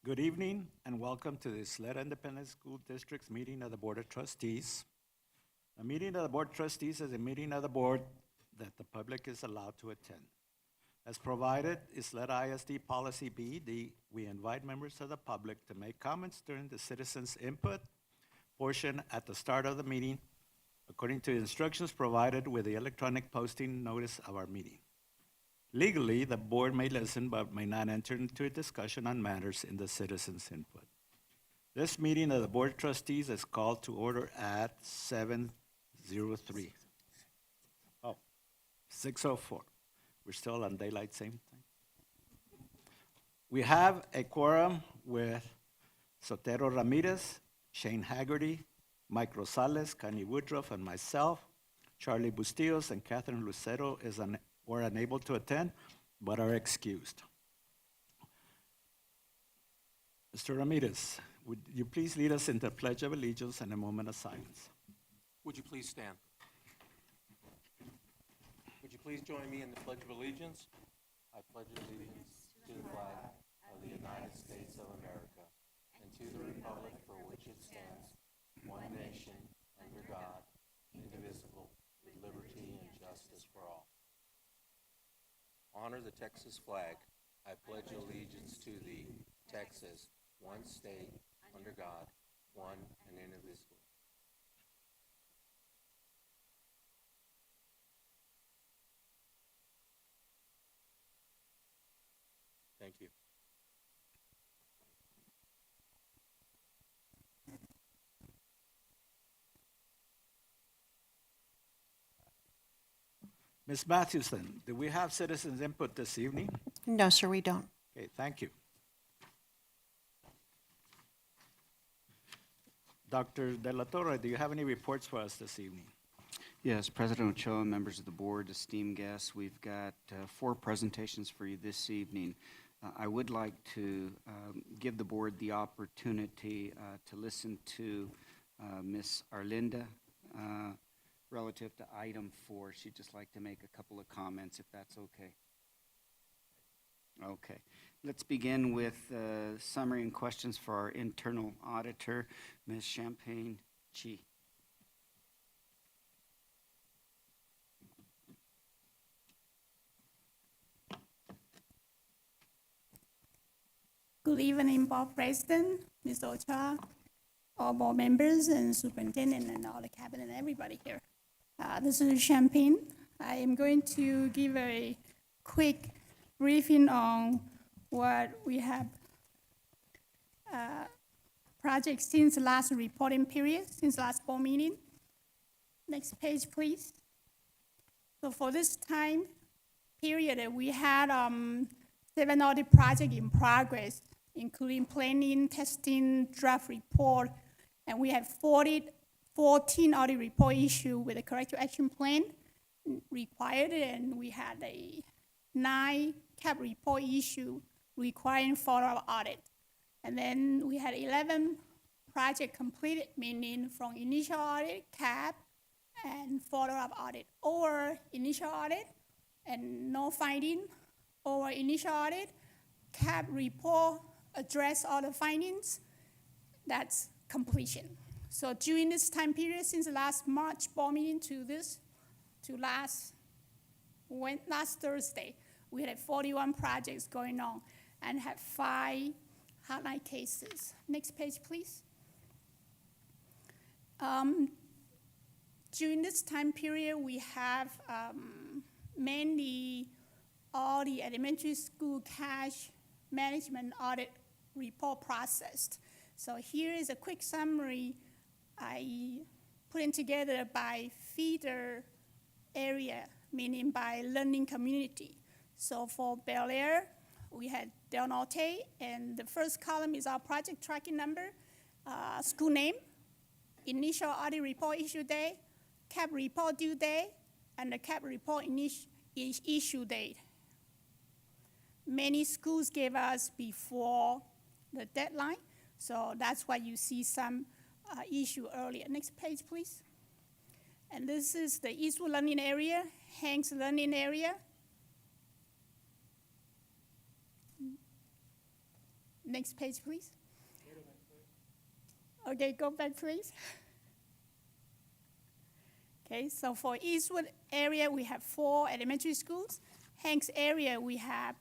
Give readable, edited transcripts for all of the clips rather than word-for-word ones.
Good evening and welcome to the Ysleta Independent School District's meeting of the Board of Trustees. A meeting of the Board of Trustees is a meeting of the board that the public is allowed to attend. As provided, Ysleta ISD Policy BED, we invite members of the public to make comments during the citizens' input portion at the start of the meeting, according to the instructions provided with the electronic posting notice of our meeting. Legally, the board may listen but may not enter into a discussion on matters in the citizens' input. This meeting of the Board of Trustees is called to order at 7:03. 6:04. We're still on daylight saving time. We have a quorum with Sotero Ramirez, Shane Haggerty, Mike Rosales, Connie Woodruff, and myself. Charlie Bustillos and Catherine Lucero were unable to attend, but are excused. Mr. Ramirez, would you please lead us into the Pledge of Allegiance and a moment of silence? Would you please stand? Would you please join me in the Pledge of Allegiance? I pledge allegiance to the flag of the United States of America and to the republic for which it stands, one nation, under God, indivisible, with liberty and justice for all. Honor the Texas flag. I pledge allegiance to thee, Texas, one state, under God, one and indivisible. Thank you. Ms. Mathewson, do we have citizens' input this evening? No, sir, we don't. Okay, thank you. Dr. De La Torre, do you have any reports for us this evening? Yes, President Ochoa, members of the board, esteemed guests, we've got 4 presentations for you this evening. I would like to give the board the opportunity to listen to Ms. Arlinda relative to item 4. She'd just like to make a couple of comments, if that's okay. Okay. Let's begin with summary and questions for our internal auditor, Ms. Champagne-Chi. Good evening, Board President, Mr. Ochoa, all board members and superintendent and all the cabinet and everybody here. This is Champagne. I am going to give a quick briefing on what we have projects since the last reporting period, since last board meeting. Next page, please. So for this time period, we had 7 audit projects in progress, including planning, testing, draft report, and we have 14 audit report issued with a corrective action plan required, and we had a 9 CAP report issue requiring follow-up audit. And then we had 11 projects completed, meaning from initial audit, CAP, and follow-up audit, or initial audit and no finding, or initial audit, CAP report, address all the findings, that's completion. So during this time period, since the last March board meeting to last Thursday, we had 41 projects going on and had 5 highlight cases. Next page, please. During this time period, we have mainly all the elementary school cash management audit report processed. So here is a quick summary I put in together by feeder area, meaning by learning community. So for Bel Air, we had Del Norte, and the first column is our project tracking number, school name, initial audit report issue date, CAP report due date, and the CAP report issue date. Many schools gave us before the deadline, so that's why you see some issue earlier. Next page, please. And this is the Eastwood Learning Area, Hanks Learning Area. Next page, please. Okay, go back, please. Okay, so for Eastwood area, we have 4 elementary schools. Hanks area, we have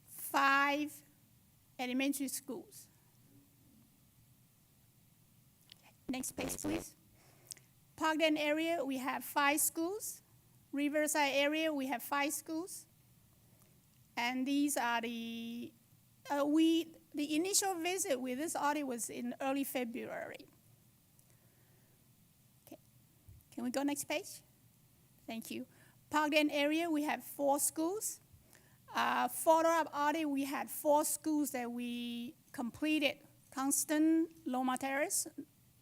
5 elementary schools. Next page, please. Parkland area, we have 5 schools. Riverside area, we have 5 schools. And these are the initial visit with this audit was in early February. Okay, can we go next page? Thank you. Parkland area, we have 4 schools. Follow-up audit, we had 4 schools that we completed: Constant, Loma Terrace,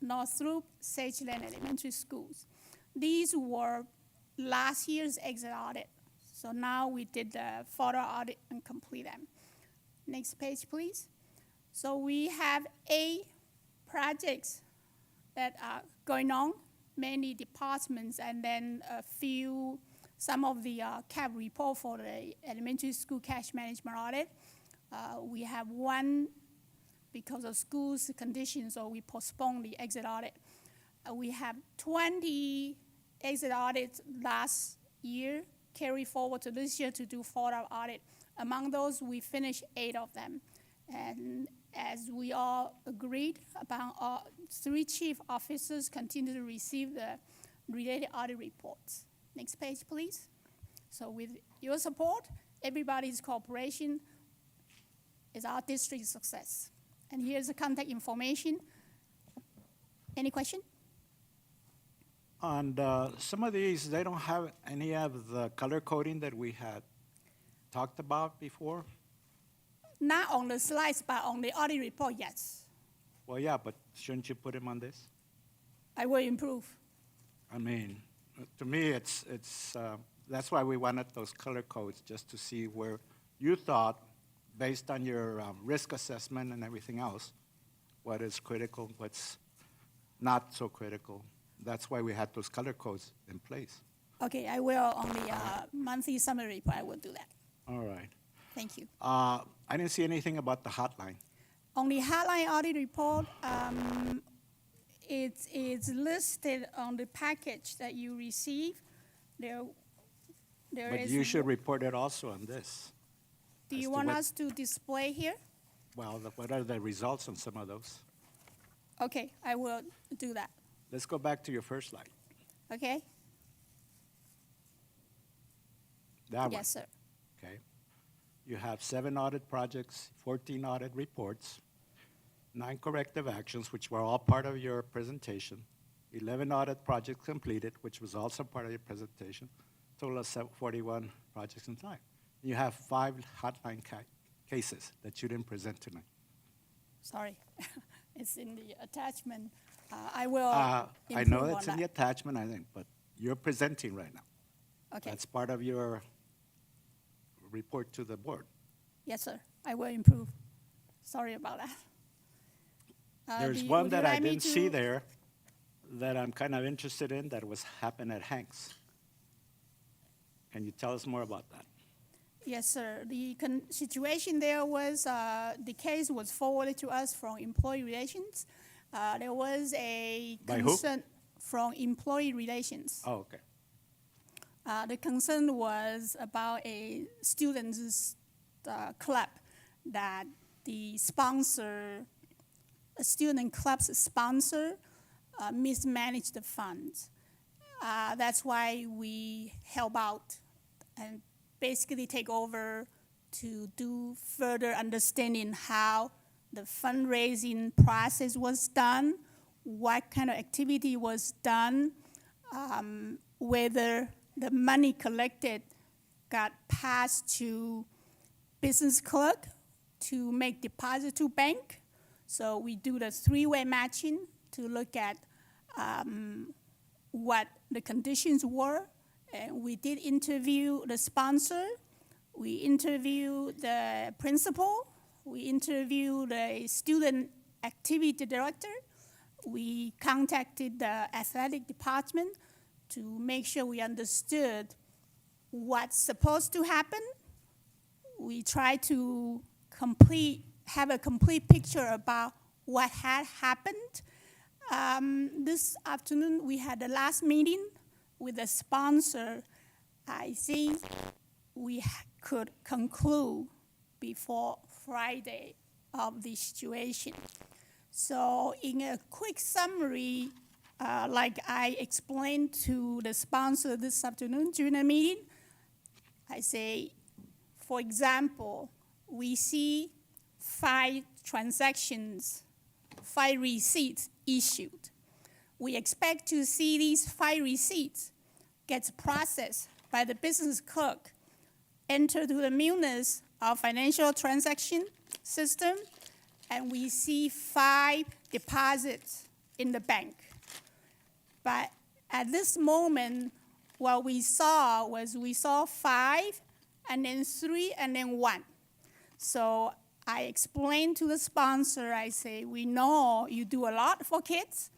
Northrop, Sageland Elementary Schools. These were last year's exit audit. So now we did the follow-up audit and complete them. Next page, please. So we have 8 projects that are going on, many departments, and then some of the CAP report for the elementary school cash management audit. We have 1 because of schools conditions, so we postponed the exit audit. We have 20 exit audits last year, carry forward to this year to do follow-up audit. Among those, we finished 8 of them. And as we all agreed, about 3 chief officers continue to receive the related audit reports. Next page, please. So with your support, everybody's cooperation is our district's success. And here's the contact information. Any question? And some of these, they don't have any of the color coding that we had talked about before? Not on the slides, but on the audit report, yes. Well, yeah, but shouldn't you put them on this? I will improve. I mean, to me, that's why we wanted those color codes, just to see where you thought, based on your risk assessment and everything else, what is critical, what's not so critical. That's why we had those color codes in place. Okay, I will on the monthly summary report, I will do that. All right. Thank you. I didn't see anything about the hotline. On the hotline audit report, it's listed on the package that you receive. There But is. you should report it also on this. Do as you to want what- us to display here? Well, what are the results on some of those? Okay, I will do that. Let's go back to your first slide. Okay? That one. Yes, sir. Okay. You have 7 audit projects, 14 audit reports, 9 corrective actions, which were all part of your presentation, 11 audit projects completed, which was also part of your presentation, total of 41 projects in time. You have 5 hotline cases that you didn't present tonight. Sorry. It's in the attachment. I will I improve know on it's in the that. attachment, I think, but you're presenting right now. Okay. That's part of your report to the board. Yes, sir. I will improve. Sorry about that. There's would one you that I like me didn't see to- there that I'm kind of interested in that was happened at Hanks. Can you tell us more about that? Yes, sir. The situation there was, the case was forwarded to us from employee relations. There was a By who? concern from employee relations. Oh, okay. The concern was about a students' club that the sponsor, a student club's sponsor, mismanaged the funds. That's why we help out and basically take over to do further understanding how the fundraising process was done, what kind of activity was done, whether the money collected got passed to business clerk to make deposit to bank. So we do the 3-way matching to look at what the conditions were. And we did interview the sponsor. We interviewed the principal. We interviewed the student activity director. We contacted the athletic department to make sure we understood what's supposed to happen. We tried to complete have a complete picture about what had happened. This afternoon, we had the last meeting with the sponsor. I think we could conclude before Friday of the situation. So in a quick summary, like I explained to the sponsor this afternoon during the meeting, I say, for example, we see 5 transactions, 5 receipts issued. We expect to see these 5 receipts get processed by the business clerk, enter to the Munis of financial transaction system, and we see 5 deposits in the bank. But at this moment, what we saw was 5, and then 3, and then 1. So I explained to the sponsor, I say, we know you do a lot for kids,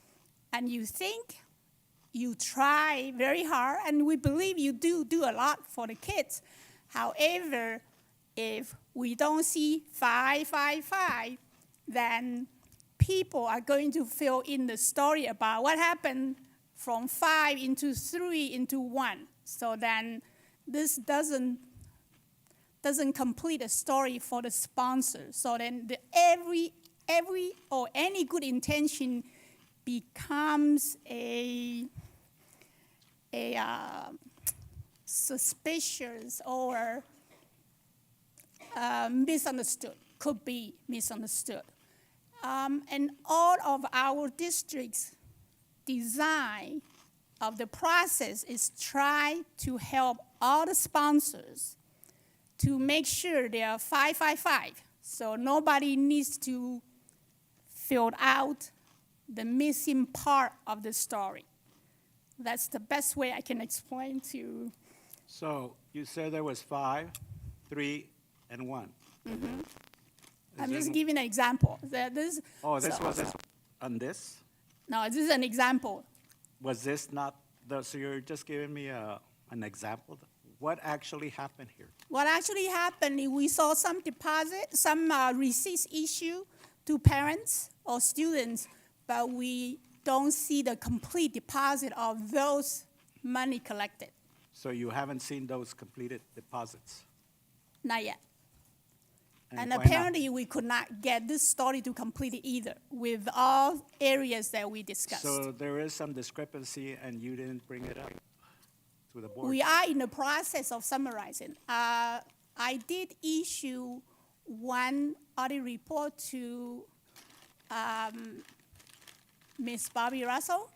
and you think you try very hard, and we believe you do a lot for the kids. However, if we don't see 5, 5, 5, then people are going to fill in the story about what happened from 5 into 3 into 1. So then this doesn't complete a story for the sponsor. So then every or any good intention becomes a suspicious or misunderstood, could be misunderstood. And all of our districts' design of the process is try to help all the sponsors to make sure they are 5, 5, 5. So nobody needs to fill out the missing part of the story. That's the best way I can explain to. So you said there was 5, 3, and 1. Mm-hmm. I'm just giving an example. This was on this? No, this is an example. Was this not, so you're just giving me an example? What actually happened here? What actually happened is we saw some deposit, some receipts issued to parents or students, but we don't see the complete deposit of those money collected. So you haven't seen those completed deposits? Not yet. And why not? apparently we could not get this story to complete it either with all areas that we discussed. So there is some discrepancy and you didn't bring it up to the board? We are in the process of summarizing. I did issue one audit report to Ms. Bobby Russell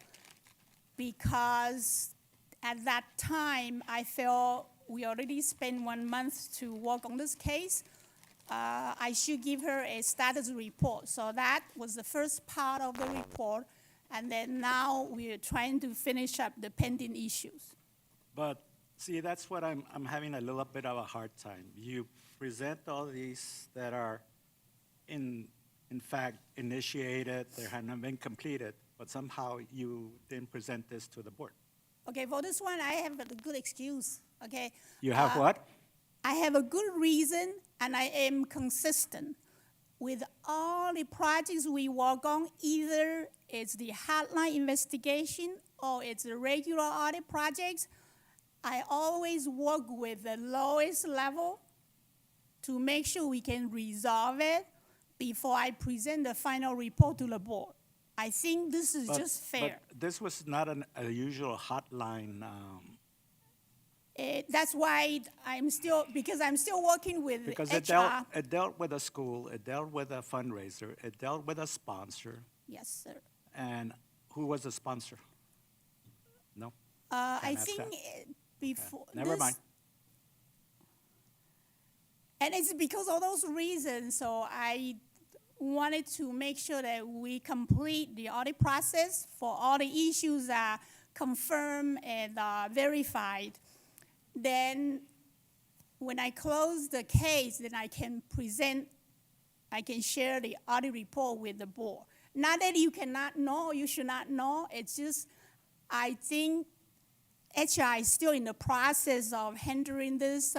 because at that time I felt we already spent 1 month to work on this case. I should give her a status report. So that was the first part of the report. And then now we're trying to finish up the pending issues. But see, that's what I'm having a little bit of a hard time. You present all these that are in fact initiated, they haven't been completed, but somehow you didn't present this to the board. Okay, for this one, I have a good excuse, okay? You have what? I have a good reason, and I am consistent with all the projects we work on. Either it's the hotline investigation or it's the regular audit projects. I always work with the lowest level to make sure we can resolve it before I present the final report to the board. I think this is just fair. But this was not a usual hotline. That's why because I'm still working with Because HR. it dealt with a school, it dealt with a fundraiser, it dealt with a sponsor. Yes, sir. And who was the sponsor? No? I ask think that. before Never mind. And it's because of those reasons, so I wanted to make sure that we complete the audit process for all the issues are confirmed and verified. Then when I close the case, then I can share the audit report with the board. Not that you cannot know, you should not know, it's just I think HR is still in the process of handling this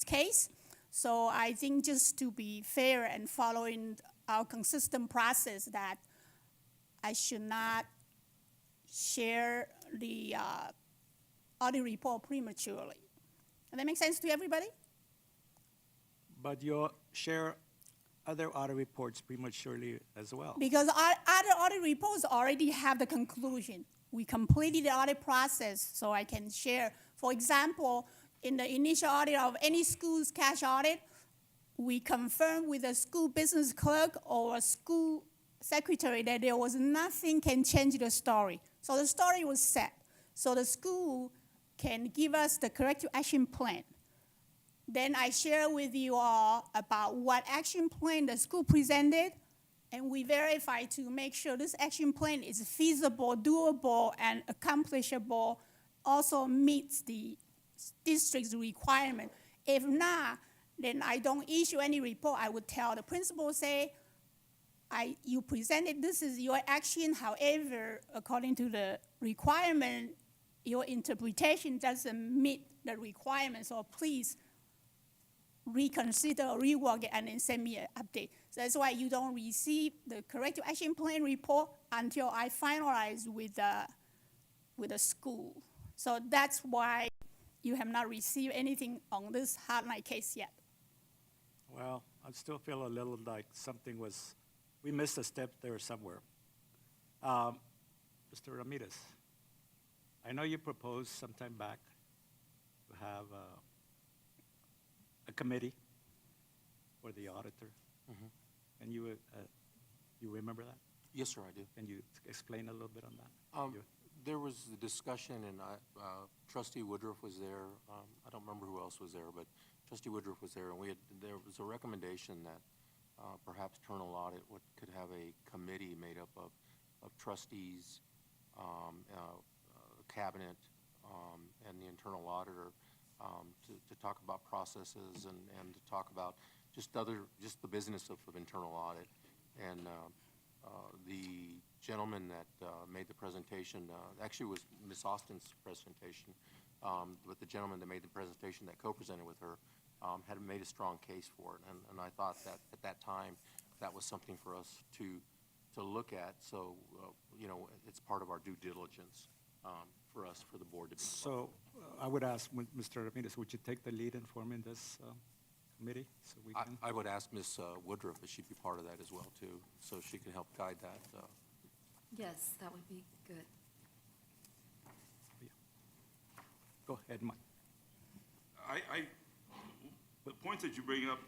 case. So I think just to be fair and following our consistent process that I should not share the audit report prematurely. Does that make sense to everybody? But you'll share other audit reports prematurely as well. Because our other audit reports already have the conclusion. We completed the audit process, so I can share. For example, in the initial audit of any school's cash audit, we confirmed with the school business clerk or a school secretary that there was nothing can change the story. So the story was set. So the school can give us the corrective action plan. Then I share with you all about what action plan the school presented, and we verify to make sure this action plan is feasible, doable, and accomplishable, also meets the district's requirement. If not, then I don't issue any report. I would tell the principal, say, you presented, this is your action. However, according to the requirement, your interpretation doesn't meet the requirement, so please reconsider or rework it and then send me an update. So that's why you don't receive the corrective action plan report until I finalize with the school. So that's why you have not received anything on this hotline case yet. Well, I still feel a little like we missed a step there somewhere. Mr. Ramirez, I know you proposed some time back to have a committee for the auditor. And you remember that? Yes, sir, I do. Can you explain a little bit on that? There was a discussion, and Trustee Woodruff was there. I don't remember who else was there, but Trustee Woodruff was there, and there was a recommendation that perhaps internal audit could have a committee made up of trustees, cabinet, and the internal auditor to talk about processes and to talk about just the business of internal audit. And the gentleman that made the presentation, actually was Ms. Austin's presentation, but the gentleman that made the presentation that co-presented with her had made a strong case for it. And I thought that at that time, that was something for us to look at. So, it's part of our due diligence for us, for the board to be involved. So I would ask Mr. Ramirez, would you take the lead in forming this committee so we can? I would ask Ms. Woodruff if she'd be part of that as well, too, so she can help guide that. Yes, that would be good. Go ahead, Mike. The points that you bring up,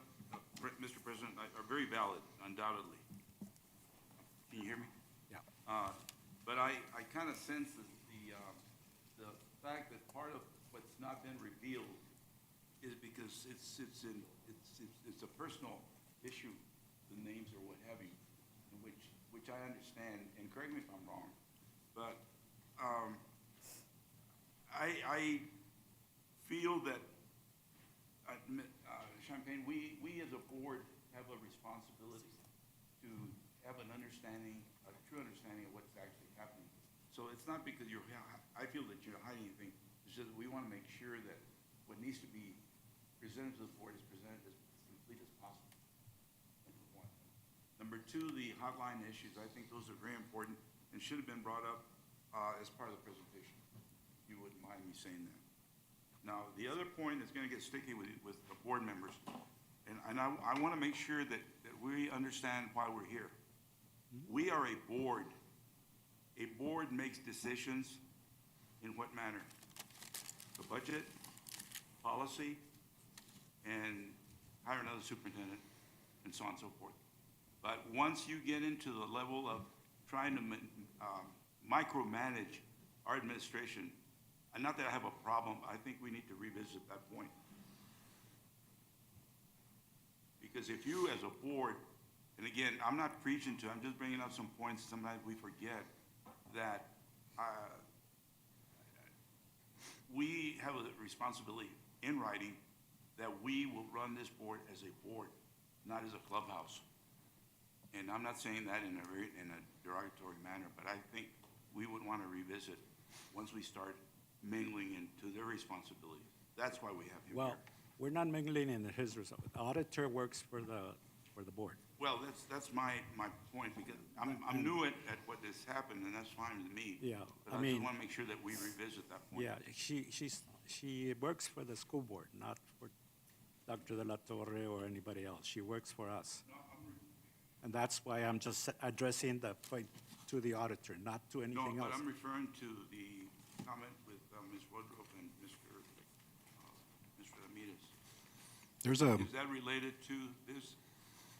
Mr. President, are very valid, undoubtedly. Can you hear me? Yeah. But I kind of sense the fact that part of what's not been revealed is because it's a personal issue, the names or what have you, which I understand, and correct me if I'm wrong, but I feel that Champaign, we as a board have a responsibility to have an understanding, a true understanding of what's actually happening. So it's not because I feel that you're hiding anything. It's just we want to make sure that what needs to be presented to the board is presented as complete as possible. Number one. Number two, the hotline issues. I think those are very important and should have been brought up as part of the presentation. If you wouldn't mind me saying that. Now, the other point that's going to get sticky with the board members, and I want to make sure that we understand why we're here. We are a board. A board makes decisions in what manner? The budget, policy, and hire another superintendent, and so on and so forth. But once you get into the level of trying to micromanage our administration, and not that I have a problem, I think we need to revisit that point. Because if you as a board, and again, I'm not preaching to, I'm just bringing up some points sometimes we forget, that we have a responsibility in writing that we will run this board as a board, not as a clubhouse. And I'm not saying that in a derogatory manner, but I think we would want to revisit once we start mingling into their responsibilities. That's why we have you Well, here. We're not mingling in his result. The auditor works for the board. Well, that's my point, because I'm new at what has happened, and that's fine with me. Yeah, But I I just mean- want to make sure that we revisit that point. Yeah, she works for the school board, not for Dr. De La Torre or anybody else. She works for us. And that's why I'm just addressing the point to the auditor, not to No, anything but else. I'm referring to the comment with Ms. Woodruff and Mr. Ramirez. There's Is that related to this?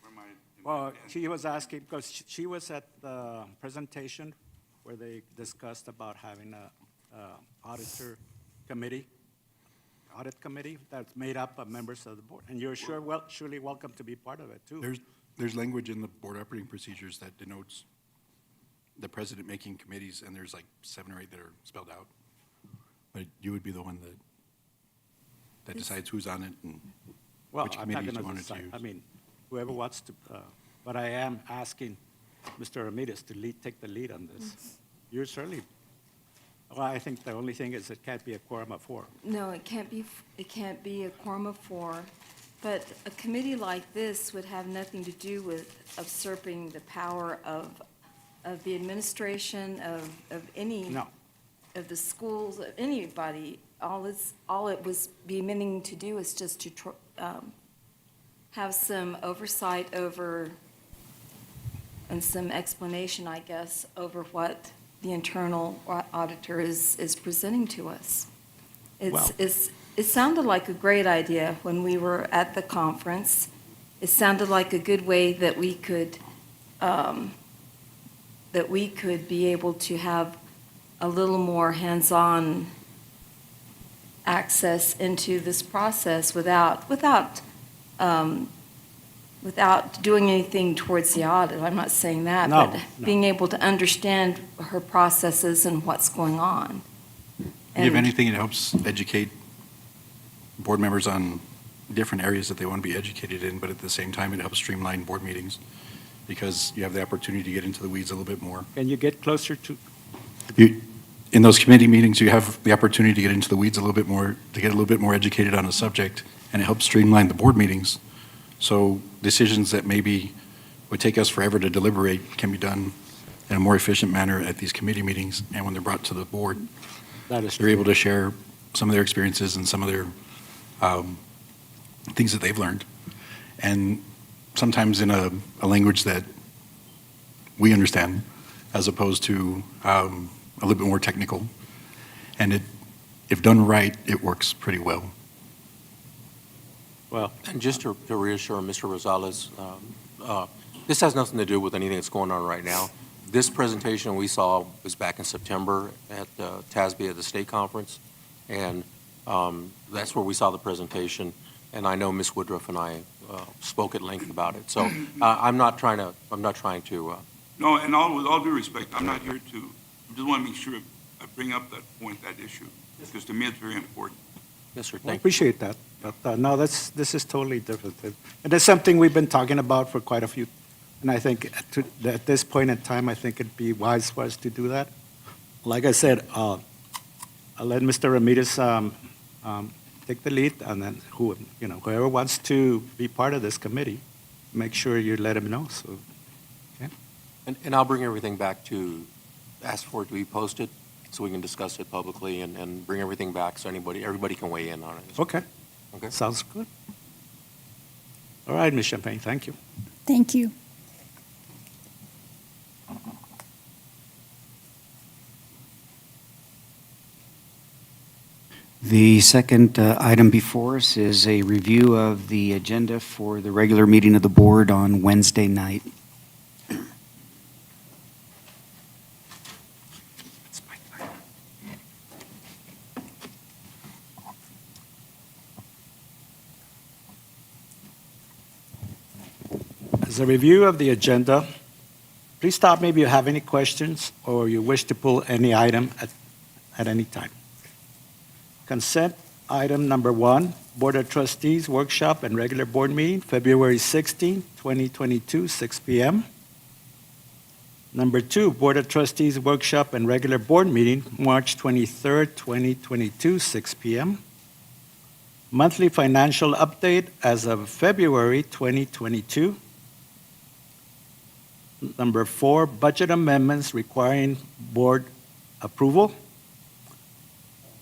Or am I- Well, she was asking, because she was at the presentation where they discussed about having a auditor committee, audit committee that's made up of members of the board. And you're surely welcome to be part of it, too. there's language in the board operating procedures that denotes the president making committees, and there's like 7 or 8 that are spelled out. But you would be the one that decides who's on it and Well, which I'm not committees you going to wanted to decide. use. I mean, whoever wants to, but I am asking Mr. Ramirez to take the lead on this. You're certainly, well, I think the only thing is it can't be a quorum of 4. No, it can't be a quorum of 4, but a committee like this would have nothing to do with usurping the power of the administration, of any. No. Of the schools, of anybody. All it was be meaning to do is just to have some oversight over, and some explanation, I guess, over what the internal auditor is presenting to us. Well- It sounded like a great idea when we were at the conference. It sounded like a good way that we could be able to have a little more hands-on access into this process without doing anything towards the audit. I'm not saying that, No, but no. being able to understand her processes and what's going on. If And- anything, it helps educate board members on different areas that they want to be educated in, but at the same time, it helps streamline board meetings because you have the opportunity to get into the weeds a little bit more. Can you get closer to, In those committee meetings, you have the opportunity to get into the weeds a little bit more, to get a little bit more educated on a subject, and it helps streamline the board meetings. So decisions that maybe would take us forever to deliberate can be done in a more efficient manner at these committee meetings, and when they're brought to the board, that is they're able to share some of their experiences and some of their things that they've learned. And sometimes in a language that we understand, as opposed to a little bit more technical. And if done right, it works pretty well. well, And just to reassure Mr. Rosales, this has nothing to do with anything that's going on right now. This presentation we saw was back in September at TASB at the state conference, and that's where we saw the presentation. And I know Ms. Woodruff and I spoke at length about it. So I'm not trying to. No, and with all due respect, I'm not here to, I just want to make sure I bring up that point, that issue, because to me it's very important. Yes, sir. I Thank you. appreciate that. But no, this is totally different. And it's something we've been talking about for quite a few, and I think at this point in time, I think it'd be wise for us to do that. Like I said, I'll let Mr. Ramirez take the lead, and then whoever wants to be part of this committee, make sure you let him know, so. And I'll bring everything back to ask for it to be posted so we can discuss it publicly and bring everything back so everybody can weigh in on it. Okay. Okay. Sounds good. All right, Ms. Champagne, thank you. Thank you. The second item before us is a review of the agenda for the regular meeting of the board on Wednesday night. As a review of the agenda, please stop me if you have any questions or you wish to pull any item at any time. Consent item number 1, Board of Trustees Workshop and Regular Board Meeting, February 16, 2022, 6 p.m. Number 2, Board of Trustees Workshop and Regular Board Meeting, March 23, 2022, 6 p.m. Monthly financial update as of February 2022. Number 4, budget amendments requiring board approval.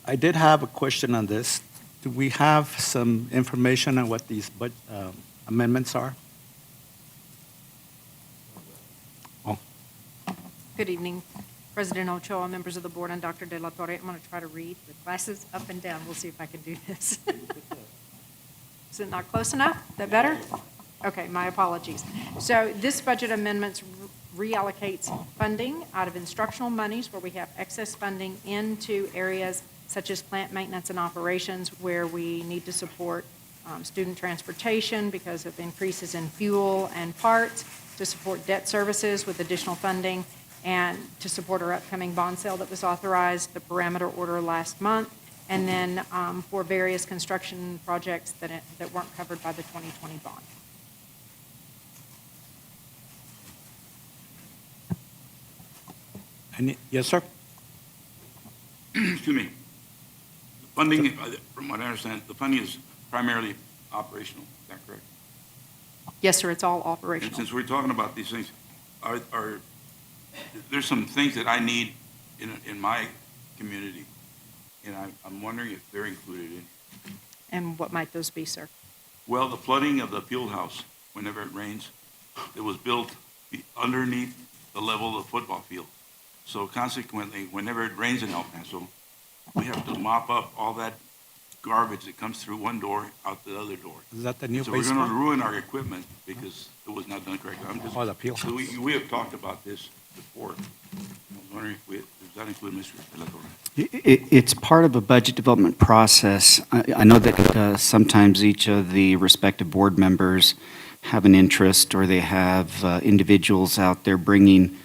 I did have a question on this. Do we have some information on what these amendments are? Oh, Good evening, President Ochoa, members of the board, and Dr. De La Torre. I'm going to try to read with glasses up and down. We'll see if I can do this. Is it not close enough? Is that better? Okay, my apologies. So this budget amendments reallocates funding out of instructional monies where we have excess funding into areas such as plant maintenance and operations where we need to support student transportation because of increases in fuel and parts, to support debt services with additional funding, and to support our upcoming bond sale that was authorized, the parameter order last month, and then for various construction projects that weren't covered by the 2020 bond. Yes, sir? Excuse me. The funding, from what I understand, the funding is primarily operational, is that correct? Yes, sir, it's all And operational. since we're talking about these things, there's some things that I need in my community, and I'm wondering if they're included in. And what might those be, sir? Well, the flooding of the field house, whenever it rains, it was built underneath the level of the football field. So consequently, whenever it rains in El Paso, we have to mop up all that garbage that comes through one door, out the other door. Is that the new So we're going to basement? ruin our equipment because it was not done correctly. I'm just, Oh, the field so we have talked about this before. I was wondering if does that include Mr. De La Torre? It's part of a budget development process. I know that sometimes each of the respective board members have an interest, or they have individuals out there bringing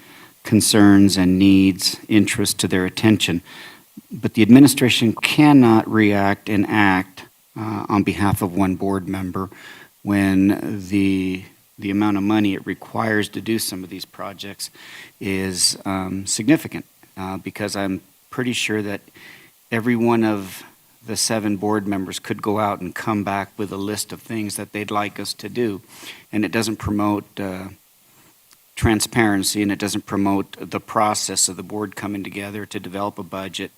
concerns and needs, interest to their attention. But the administration cannot react and act on behalf of one board member when the amount of money it requires to do some of these projects is significant, because I'm pretty sure that every one of the 7 board members could go out and come back with a list of things that they'd like us to do, and it doesn't promote transparency, and it doesn't promote the process of the board coming together to develop a budget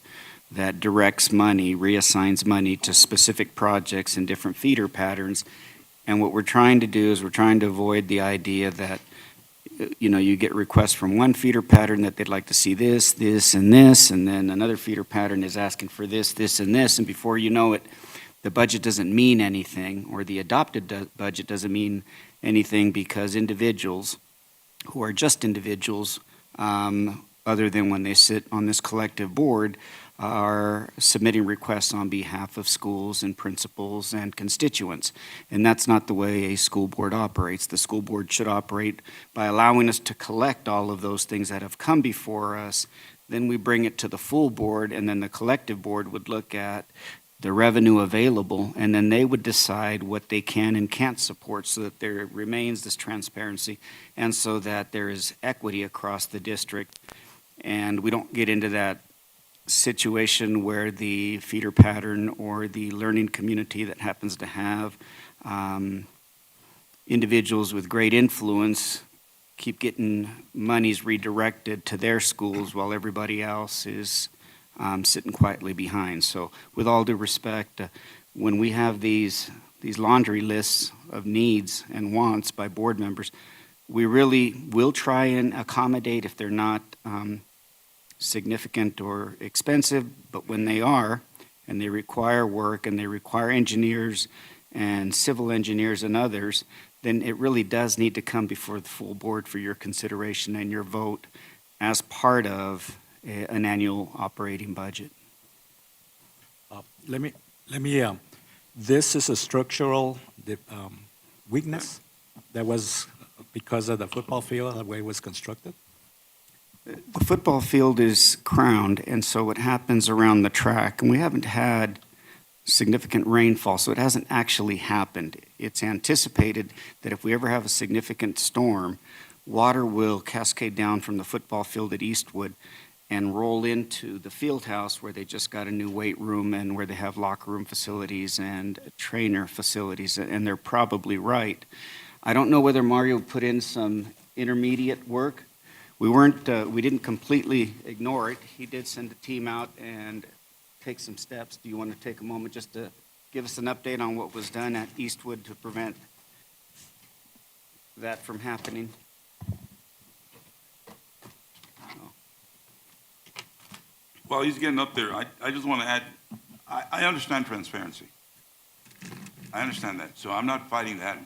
that directs money, reassigns money to specific projects and different feeder patterns. And what we're trying to do is we're trying to avoid the idea that, you get requests from one feeder pattern that they'd like to see this, this, and this, and then another feeder pattern is asking for this, this, and this, and before you know it, the budget doesn't mean anything, or the adopted budget doesn't mean anything, because individuals who are just individuals, other than when they sit on this collective board, are submitting requests on behalf of schools and principals and constituents. And that's not the way a school board operates. The school board should operate by allowing us to collect all of those things that have come before us. Then we bring it to the full board, and then the collective board would look at the revenue available, and then they would decide what they can and can't support so that there remains this transparency and so that there is equity across the district. And we don't get into that situation where the feeder pattern or the learning community that happens to have individuals with great influence keep getting monies redirected to their schools while everybody else is sitting quietly behind. So with all due respect, when we have these laundry lists of needs and wants by board members, we really will try and accommodate if they're not significant or expensive, but when they are, and they require work, and they require engineers and civil engineers and others, then it really does need to come before the full board for your consideration and your vote as part of an annual operating budget. Let me, this is a structural weakness that was because of the football field, the way it was constructed? The football field is crowned, and so what happens around the track, and we haven't had significant rainfall, so it hasn't actually happened. It's anticipated that if we ever have a significant storm, water will cascade down from the football field at Eastwood and roll into the field house where they just got a new weight room and where they have locker room facilities and trainer facilities, and they're probably right. I don't know whether Mario put in some intermediate work. We didn't completely ignore it. He did send a team out and take some steps. Do you want to take a moment just to give us an update on what was done at Eastwood to prevent that from happening? While he's getting up there, I just want to add, I understand transparency. I understand that, so I'm not fighting that.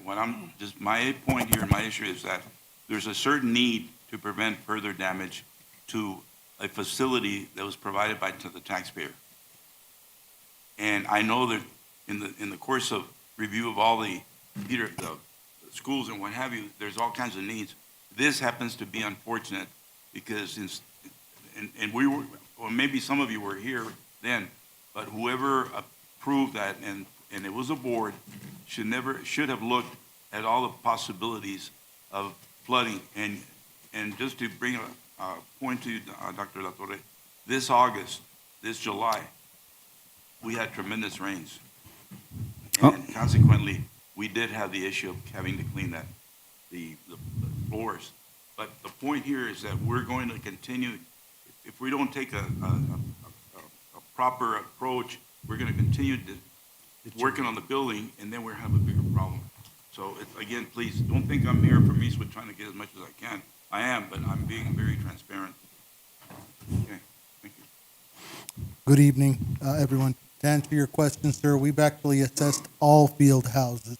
My point here, my issue is that there's a certain need to prevent further damage to a facility that was provided to the taxpayer. And I know that in the course of review of all the schools and what have you, there's all kinds of needs. This happens to be unfortunate because and we were, or maybe some of you were here then, but whoever approved that, and it was a board, should have looked at all the possibilities of flooding. And just to bring a point to you, Dr. La Torre, this August, this July, we had tremendous rains. And consequently, we did have the issue of having to clean the floors. But the point here is that we're going to continue. If we don't take a proper approach, we're going to continue working on the building, and then we'll have a bigger problem. So, again, please, don't think I'm here from Eastwood trying to get as much as I can. I am, but I'm being very transparent. Okay, thank you. Good evening, everyone. To answer your question, sir, we've actually assessed all field houses.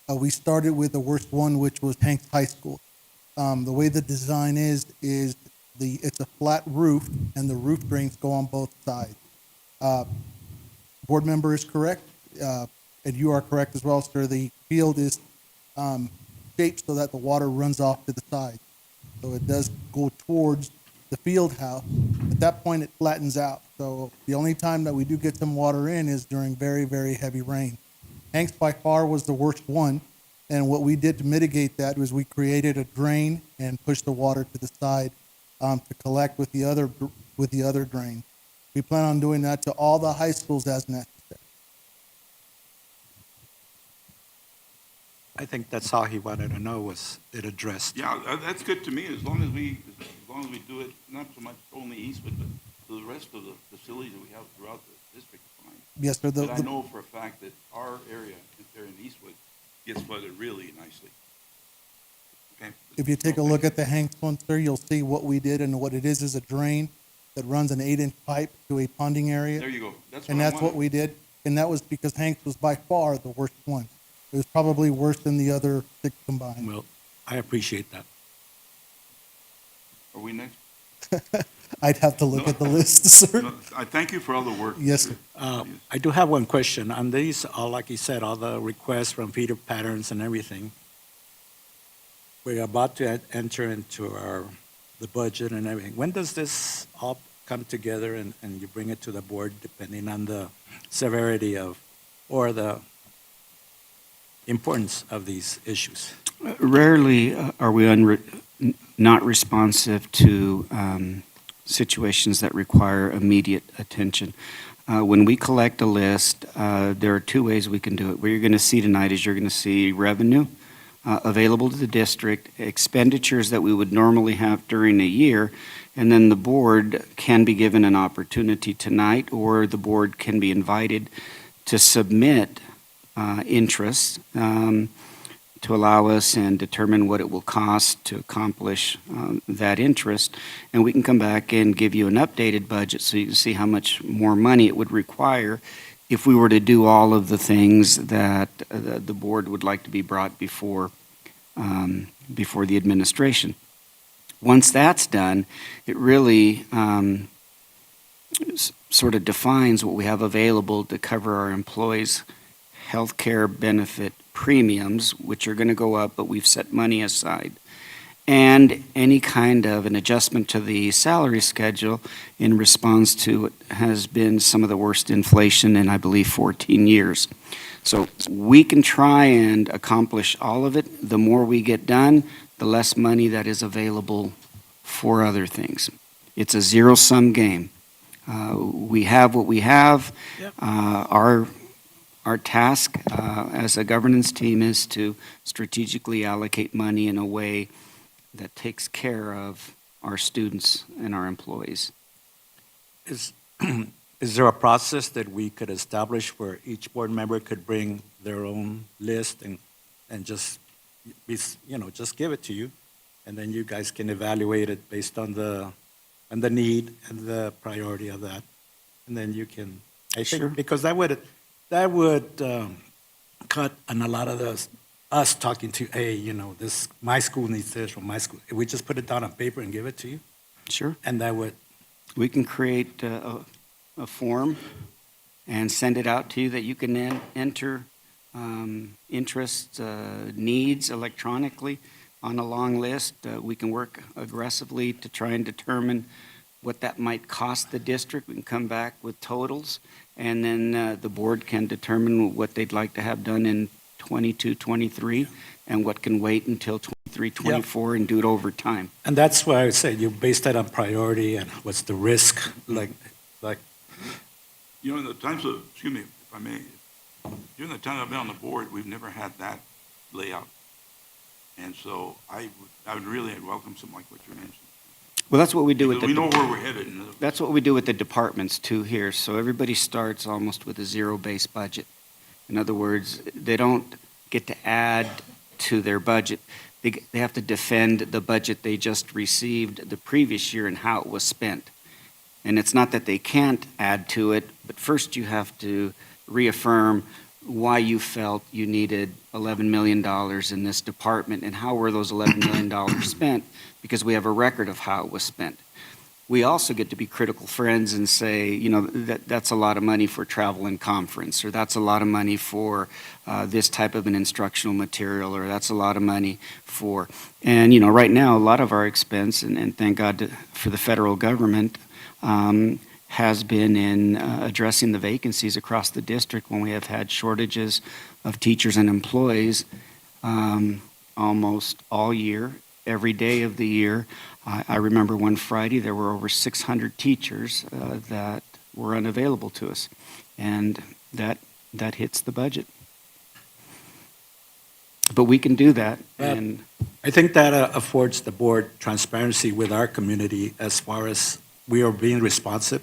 We started with the worst one, which was Hanks High School. The way the design is it's a flat roof, and the roof drains go on both sides. Board member is correct, and you are correct as well, sir. The field is shaped so that the water runs off to the side. So it does go towards the field house. At that point, it flattens out. So the only time that we do get some water in is during very, very heavy rain. Hanks by far was the worst one. And what we did to mitigate that was we created a drain and pushed the water to the side to collect with the other drain. We plan on doing that to all the high schools as necessary. I think that's all he wanted to know, was it addressed. Yeah, that's good to me, as long as we do it, not so much only Eastwood, but to the rest of the facilities that we have throughout the district. Fine. Yes, sir. But I know for a fact that our area there in Eastwood gets flooded really nicely. Okay. If you take a look at the Hanks one, sir, you'll see what we did, and what it is a drain that runs an 8-inch pipe to a ponding area. There you go. That's And that's what we did. And that was because Hanks was by far the worst one. It was probably worse than the other 6 combined. Well, I appreciate that. Are we next? I'd have to look at the list, sir. No, I thank you for all the work. Yes, sir. I do have one question. On these, like you said, all the requests from feeder patterns and everything, we're about to enter into the budget and everything. When does this all come together and you bring it to the board, depending on the severity of, or the importance of these issues? Rarely are we not responsive to situations that require immediate attention. When we collect a list, there are 2 ways we can do it. What you're going to see tonight is you're going to see revenue available to the district, expenditures that we would normally have during a year, and then the board can be given an opportunity tonight, or the board can be invited to submit interest to allow us and determine what it will cost to accomplish that interest. And we can come back and give you an updated budget so you can see how much more money it would require if we were to do all of the things that the board would like to be brought before the administration. Once that's done, it really sort of defines what we have available to cover our employees' health care benefit premiums, which are going to go up, but we've set money aside, and any kind of an adjustment to the salary schedule in response to what has been some of the worst inflation in, I believe, 14 years. So we can try and accomplish all of it. The more we get done, the less money that is available for other things. It's a zero-sum game. We have what we have. Yep. Our task as a governance team is to strategically allocate money in a way that takes care of our students and our employees. Is, is there a process that we could establish where each board member could bring their own list and just be, just give it to you? And then you guys can evaluate it based on the need and the priority of that. And then you can, I think, Sure. because that would cut on a lot of us talking to, hey, this, my school needs this from my school. If we just put it down on paper and give it to you, Sure. and that would, We can create a form and send it out to you that you can enter interests, needs electronically on a long list. We can work aggressively to try and determine what that might cost the district. We can come back with totals, and then the board can determine what they'd like to have done in 22, 23, and what can wait until 23, 24, and do it over time. and that's why I said you base that on priority and what's the risk, like, In the times of, excuse me, if I may, during the time I've been on the board, we've never had that layout. And so I would really welcome something like what you're mentioning. Well, that's what we do with Because the. we know where we're headed. That's what we do with the departments too here. So everybody starts almost with a zero-based budget. In other words, they don't get to add to their budget. They have to defend the budget they just received the previous year and how it was spent. And it's not that they can't add to it, but first you have to reaffirm why you felt you needed $11 million in this department and how were those $11 million spent, because we have a record of how it was spent. We also get to be critical friends and say, that's a lot of money for travel and conference, or that's a lot of money for this type of an instructional material, or that's a lot of money for, and right now, a lot of our expense, and thank God for the federal government, has been in addressing the vacancies across the district when we have had shortages of teachers and employees almost all year, every day of the year. I remember one Friday there were over 600 teachers that were unavailable to us, and that hits the budget. But we can do that, and I think that affords the board transparency with our community as far as we are being responsive,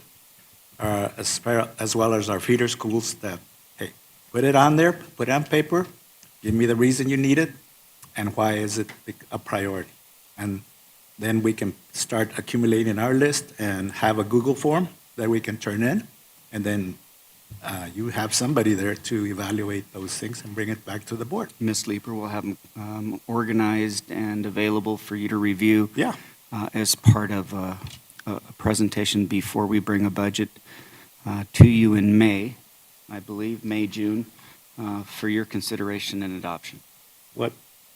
as well as our feeder schools that, hey, put it on there, put it on paper, give me the reason you need it, and why is it a priority. And then we can start accumulating our list and have a Google form that we can turn in, and then you have somebody there to evaluate those things and bring it back to the board. Ms. Leeper will have them organized and available for you to review. Yeah. As part of a presentation before we bring a budget to you in May, I believe, May, June, for your consideration and adoption.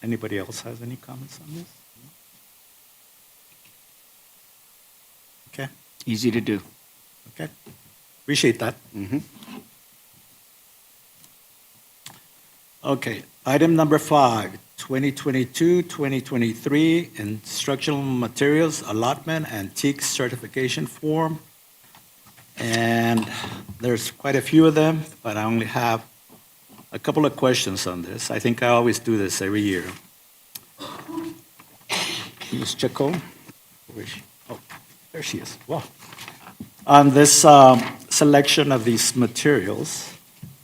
Anybody else has any comments on this? Okay, Easy to do. okay. Appreciate that. Mhm. Okay, item number 5, 2022-2023 instructional materials allotment and TEAC certification form. And there's quite a few of them, but I only have a couple of questions on this. I think I always do this every year. Ms. Chacon? Where is she? Oh, there she is. Wow. On this selection of these materials,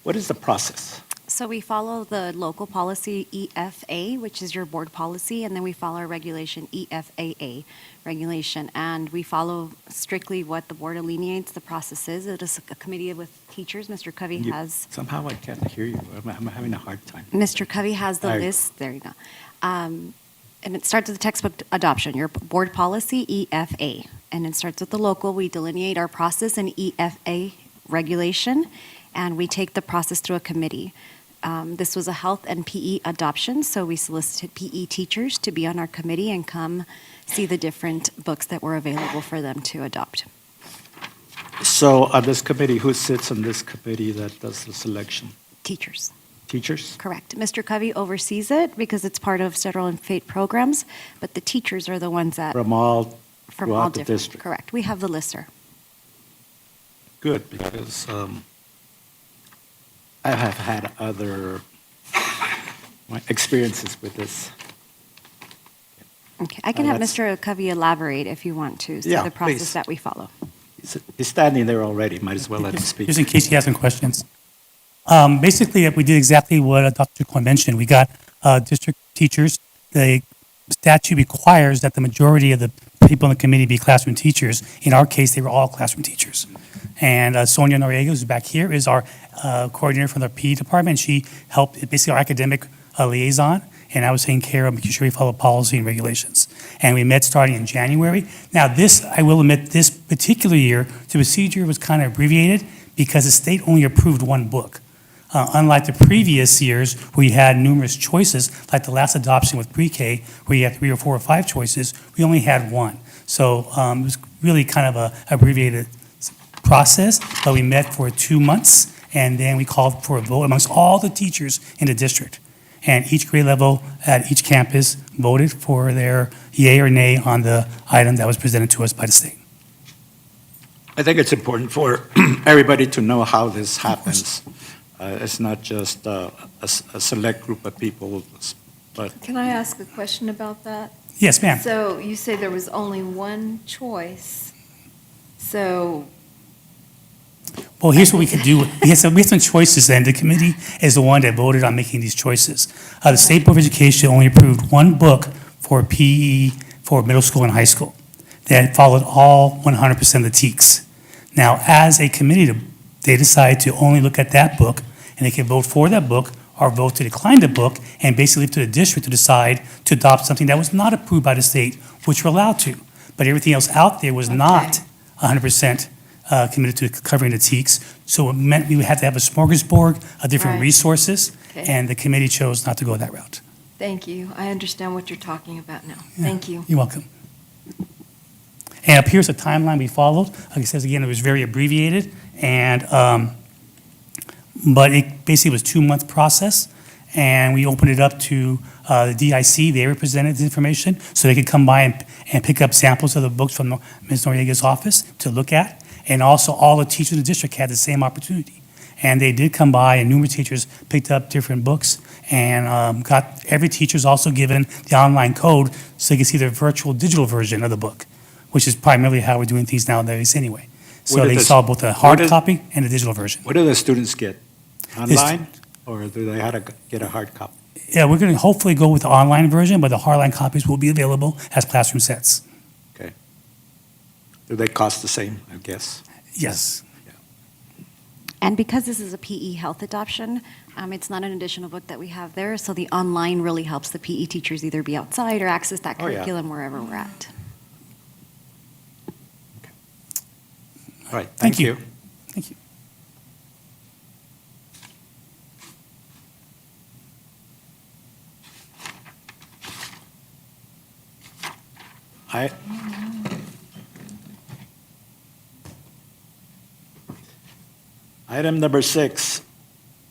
what is the process? So we follow the local policy EFA, which is your board policy, and then we follow our regulation EFAA regulation. And we follow strictly what the board delineates the process is. It is a committee with teachers. Mr. Covey has, Somehow I can't hear you. I'm having a hard time. Mr. Covey has the All right. list, there you go. And it starts with the textbook adoption, your board policy EFA. And it starts with the local. We delineate our process in EFA regulation, and we take the process through a committee. This was a health and PE adoption, so we solicited PE teachers to be on our committee and come see the different books that were available for them to adopt. So on this committee, who sits on this committee that does the selection? Teachers, Teachers? correct. Mr. Covey oversees it because it's part of federal and state programs, but the teachers are the ones that, From all throughout the different, district? correct. We have the list, sir. Good, because I have had other experiences with this. Okay, I can have that's- Mr. Covey elaborate if you want to, so Yeah, the process please. that we follow. He's standing there already, might as well let him speak. Just in case you have some questions. Basically, we did exactly what Dr. Cohen mentioned. We got district teachers. The statute requires that the majority of the people in the committee be classroom teachers. In our case, they were all classroom teachers. And Sonia Noriega, who's back here, is our coordinator from the PE department. She helped, basically our academic liaison, and I was taking care of making sure we follow policy and regulations. And we met starting in January. Now this, I will admit, this particular year, the procedure was kind of abbreviated because the state only approved one book. Unlike the previous years where you had numerous choices, like the last adoption with pre-K, where you had 3 or 4 or 5 choices, we only had one. So it was really kind of a abbreviated process, but we met for 2 months, and then we called for a vote amongst all the teachers in the district. And each grade level at each campus voted for their yay or nay on the item that was presented to us by the state. I think it's important for everybody to know how this happens. It's not just a select group of people, but Can I ask a question about that? Yes, ma'am. So you say there was only one choice. So, Well, here's what we could do. We have some choices then. The committee is the one that voted on making these choices. The State Board of Education only approved one book for PE for middle school and high school that followed all 100% of the TEKS. Now, as a committee, they decided to only look at that book, and they can vote for that book or vote to decline the book, and basically leave to the district to decide to adopt something that was not approved by the state, which we're allowed to. But everything else out there was not 100% committed to covering the TEKS. So it meant we would have to have a smorgasbord of different Right. resources, Okay. and the committee chose not to go that route. thank you. I understand what you're talking about now. Yeah. Thank you. You're welcome. And up here's the timeline we followed. Like I said, again, it was very abbreviated, and but it basically was a 2-month process, and we opened it up to the DIC. They represented the information, so they could come by and pick up samples of the books from Ms. Noriega's office to look at. And also, all the teachers in the district had the same opportunity. And they did come by, and numerous teachers picked up different books, and every teacher's also given the online code so they can see the virtual digital version of the book, which is primarily how we're doing things nowadays anyway. So What they did saw both the hard did- copy and the digital version. what do the students get? Online, or do they have to get a hard copy? Yeah, we're going to hopefully go with the online version, but the hardline copies will be available as classroom sets. Okay. Do they cost the same, I guess? Yes. And because this is a PE health adoption, it's not an additional book that we have there, so the online really helps the PE teachers either be outside or access that Oh, yeah. curriculum wherever we're at. All right, Thank thank you. you. Thank you. I- Item number 6,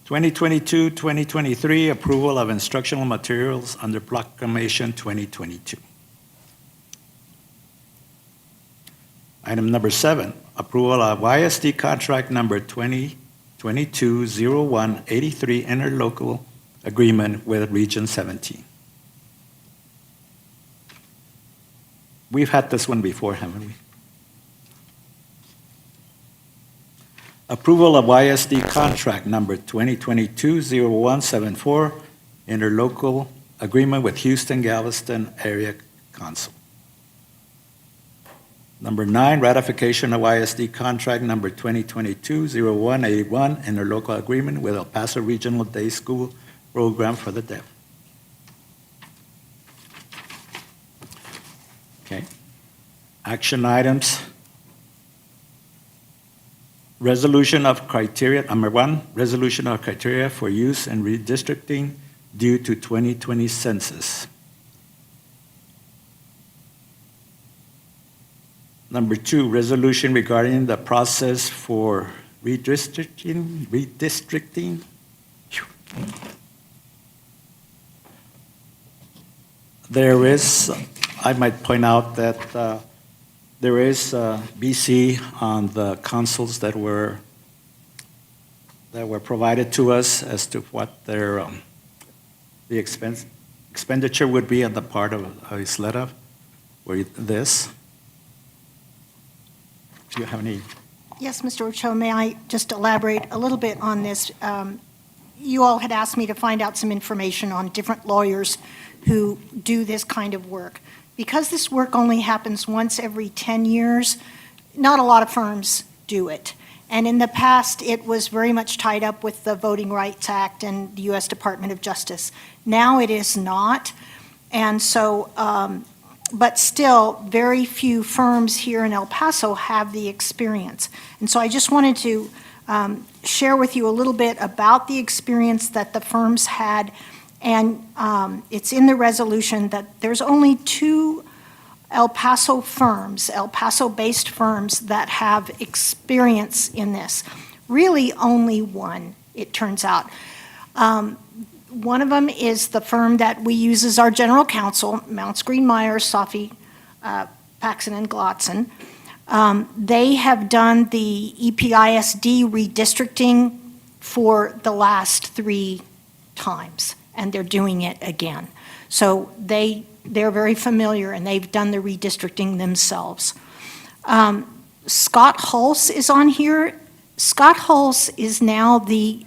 2022-2023, approval of instructional materials under Proclamation 2022. Item number 7, approval of YISD contract number 2022-0183 interlocal agreement with Region 17. We've had this one before, haven't we? Approval of YSD contract number 2022-0174, interlocal agreement with Houston Galveston Area Council. Number 9, ratification of YSD contract number 2022-0181, interlocal agreement with El Paso Regional Day School Program for the Deaf. Okay. Action items. Resolution of criteria, number 1, resolution of criteria for use in redistricting due to 2020 census. Number 2, resolution regarding the process for redistricting. There is, I might point out that there is BC on the consoles that were provided to us as to what their, the expenditure would be on the part of Ysleta, or this. Do you have any? Yes, Mr. Ochoa, may I just elaborate a little bit on this? You all had asked me to find out some information on different lawyers who do this kind of work. Because this work only happens once every 10 years, not a lot of firms do it. And in the past, it was very much tied up with the Voting Rights Act and the U.S. Department of Justice. Now it is not. And so, but still, very few firms here in El Paso have the experience. And so I just wanted to share with you a little bit about the experience that the firms had. And it's in the resolution that there's only 2 El Paso firms, El Paso-based firms, that have experience in this. Really only one, it turns out. One of them is the firm that we use as our general counsel, Mounts Green Myers, Safi, Paxson, and Glotzen. They have done the EPISD redistricting for the last 3 times, and they're doing it again. So they're very familiar, and they've done the redistricting themselves. Scott Hulse is on here. Scott Hulse is now the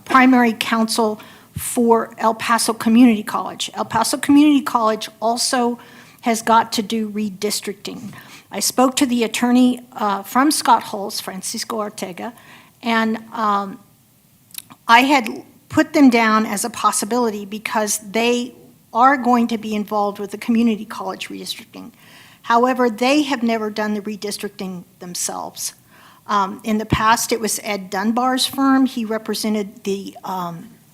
primary counsel for El Paso Community College. El Paso Community College also has got to do redistricting. I spoke to the attorney from Scott Hulse, Francisco Ortega, and I had put them down as a possibility because they are going to be involved with the community college redistricting. However, they have never done the redistricting themselves. In the past, it was Ed Dunbar's firm. He represented the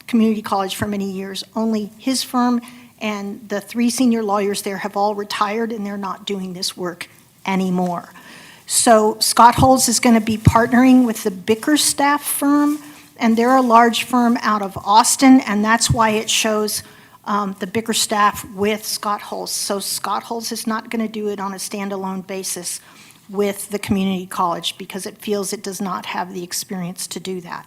community college for many years. Only his firm and the 3 senior lawyers there have all retired, and they're not doing this work anymore. So Scott Hulse is going to be partnering with the Bickerstaff firm, and they're a large firm out of Austin, and that's why it shows the Bickerstaff with Scott Hulse. So Scott Hulse is not going to do it on a standalone basis with the community college because it feels it does not have the experience to do that.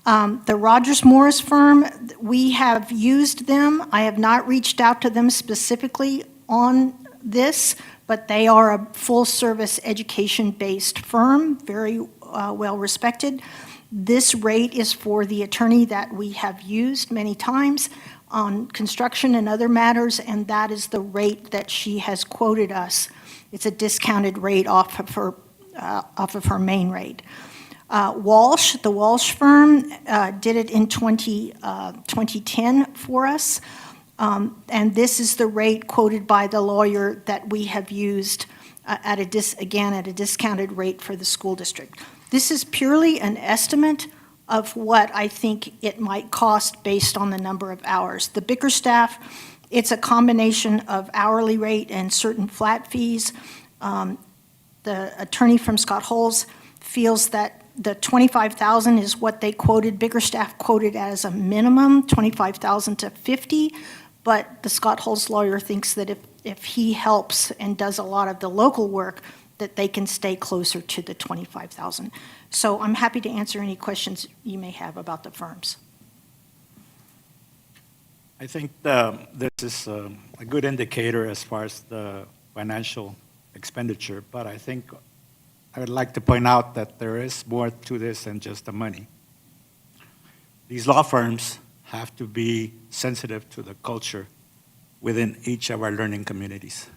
The Rogers Morris firm, we have used them. I have not reached out to them specifically on this, but they are a full-service education-based firm, very well respected. This rate is for the attorney that we have used many times on construction and other matters, and that is the rate that she has quoted us. It's a discounted rate off of her main rate. Walsh, the Walsh firm, did it in 2010 for us, and this is the rate quoted by the lawyer that we have used at a discounted rate for the school district. This is purely an estimate of what I think it might cost based on the number of hours. The Bickerstaff, it's a combination of hourly rate and certain flat fees. The attorney from Scott Hulse feels that the $25,000 is what they quoted. Bickerstaff quoted as a minimum, $25,000 to $50,000, but the Scott Hulse lawyer thinks that if he helps and does a lot of the local work, that they can stay closer to the $25,000. So I'm happy to answer any questions you may have about the firms. I think this is a good indicator as far as the financial expenditure, but I think I would like to point out that there is more to this than just the money. These law firms have to be sensitive to the culture within each of our learning communities.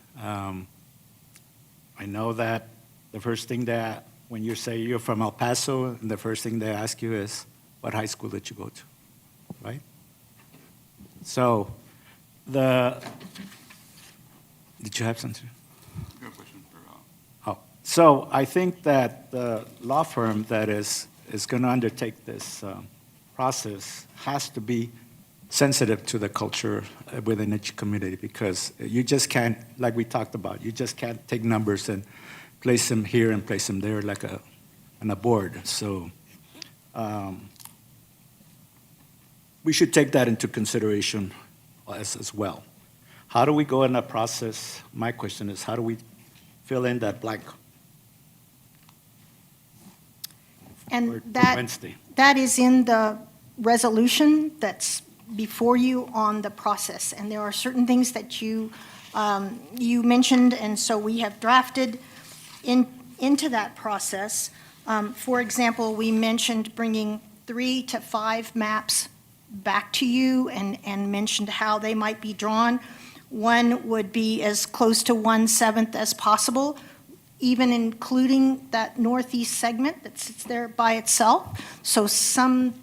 I know that the first thing that, when you say you're from El Paso, the first thing they ask you is, what high school did you go to, right? So, did you have something? Oh, so I think that the law firm that is going to undertake this process has to be sensitive to the culture within each community, because you just can't, like we talked about, you just can't take numbers and place them here and place them there like on a board. So we should take that into consideration as well. How do we go in that process? My question is, how do we fill in that blank And for that, Wednesday. that is in the resolution that's before you on the process. And there are certain things that you mentioned, and so we have drafted into that process. For example, we mentioned bringing 3 to 5 maps back to you and mentioned how they might be drawn. One would be as close to 1/7 as possible, even including that northeast segment that sits there by itself. So some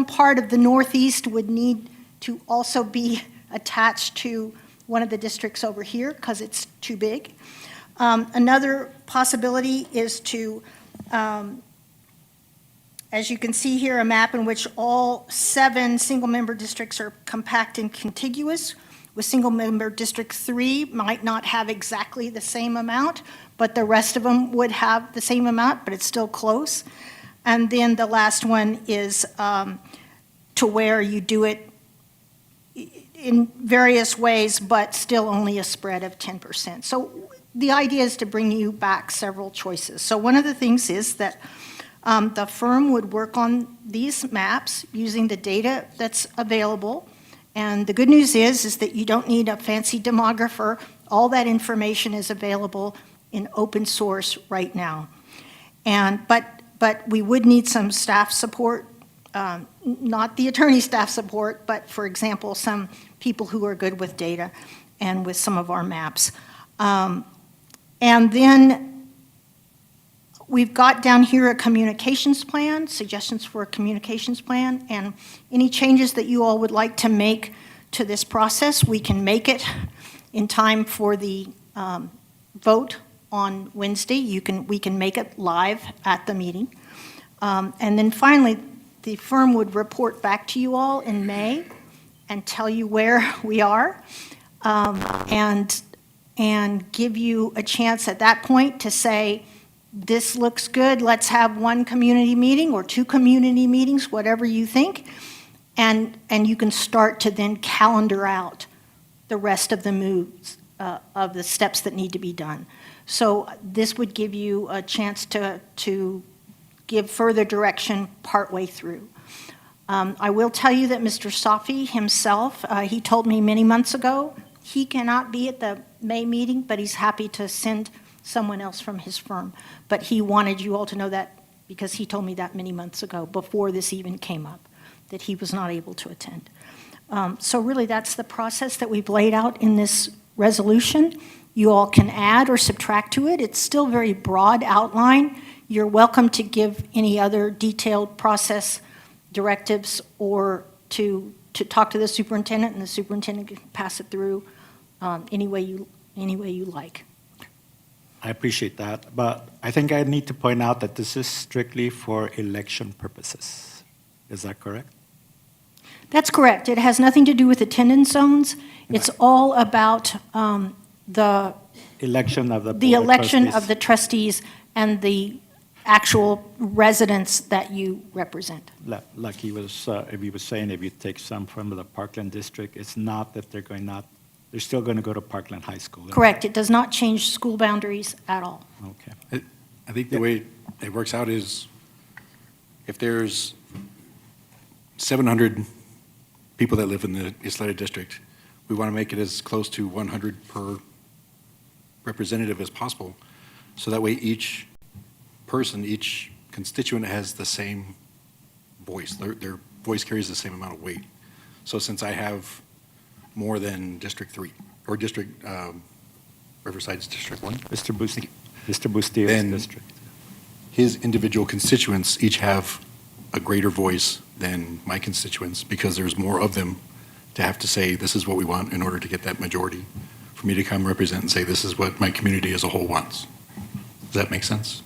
part of the northeast would need to also be attached to one of the districts over here because it's too big. Another possibility is to, as you can see here, a map in which all 7 single-member districts are compact and contiguous, with single-member District 3 might not have exactly the same amount, but the rest of them would have the same amount, but it's still close. And then the last one is to where you do it in various ways, but still only a spread of 10%. So the idea is to bring you back several choices. So one of the things is that the firm would work on these maps using the data that's available. And the good news is that you don't need a fancy demographer. All that information is available in open source right now. But we would need some staff support, not the attorney staff support, but for example, some people who are good with data and with some of our maps. And then we've got down here a communications plan, suggestions for a communications plan, and any changes that you all would like to make to this process, we can make it in time for the vote on Wednesday. We can make it live at the meeting. And then finally, the firm would report back to you all in May and tell you where we are, and give you a chance at that point to say, this looks good, let's have 1 community meeting or 2 community meetings, whatever you think, and you can start to then calendar out the rest of the moves, of the steps that need to be done. So this would give you a chance to give further direction partway through. I will tell you that Mr. Safi himself, he told me many months ago, he cannot be at the May meeting, but he's happy to send someone else from his firm. But he wanted you all to know that because he told me that many months ago, before this even came up, that he was not able to attend. So really, that's the process that we've laid out in this resolution. You all can add or subtract to it. It's still very broad outline. You're welcome to give any other detailed process directives or to talk to the superintendent, and the superintendent can pass it through any way you like. I appreciate that, but I think I need to point out that this is strictly for election purposes. Is that correct? That's correct. It has nothing to do with attendance zones. It's all about the Election of the the Board of election Trustees. of the trustees and the actual residents that you represent. Like he was, if he was saying, if you take some from the Parkland district, it's not that they're still going to go to Parkland High School. Correct. It does not change school boundaries at all. Okay. I think the way it works out is if there's 700 people that live in the Ysleta district, we want to make it as close to 100 per representative as possible. So that way each person, each constituent has the same voice. Their voice carries the same amount of weight. So since I have more than District 3, or Riverside's District 1, Mr. Bustio's Then- district. his individual constituents each have a greater voice than my constituents because there's more of them to have to say, this is what we want in order to get that majority, for me to come represent and say, this is what my community as a whole wants. Does that make sense?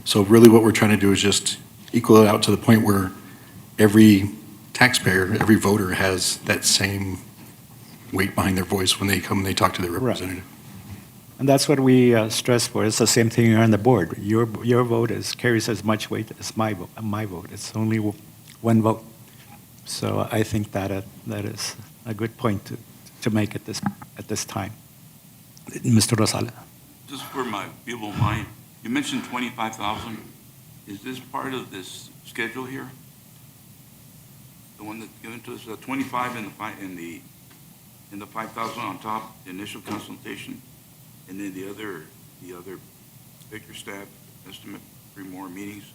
So really what we're trying to do is just equal it out to the point where every taxpayer, every voter has that same weight behind their voice when they come and they talk to their representative. And that's what we stress for. It's the same thing here on the board. Your vote carries as much weight as my vote. It's only one vote. So I think that is a good point to make at this time. Mr. Rosales. just for my feeble mind, you mentioned 25,000. Is this part of this schedule here? The one that's given to us, 25 and the 5,000 on top, the initial consultation, and then the other Baker staff estimate, 3 more meetings?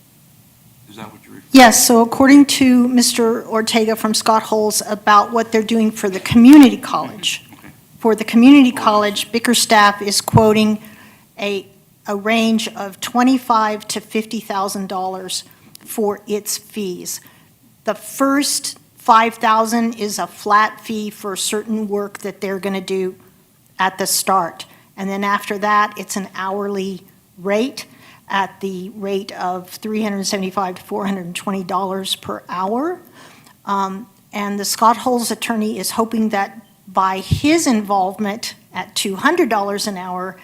Is that what you're referring to? Yes, so according to Mr. Ortega from Scott Holes about what they're doing for the community college, Okay. for the community college, Bickerstaff is quoting a range of $25,000 to $50,000 for its fees. The first $5,000 is a flat fee for certain work that they're going to do at the start. And then after that, it's an hourly rate at the rate of $375 to $420 per hour. And the Scott Holes attorney is hoping that by his involvement at $200 an hour,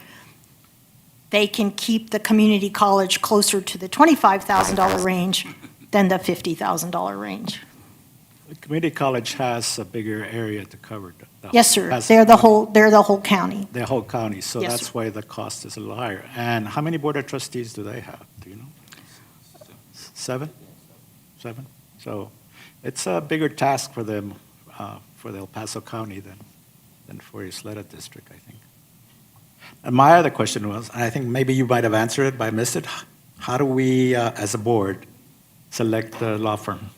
they can keep the community college closer to the $25,000 range than the $50,000 range. The community college has a bigger area to cover. Yes, sir. Has- They're the whole county. The whole county, so Yes, that's sir. why the cost is a little higher. And how many board of trustees do they have? Do you know? 7? 7? So it's a bigger task for them, for the El Paso County than for Ysleta District, I think. And my other question was, and I think maybe you might have answered it, but I missed it. How do we, as a board, select the law firm?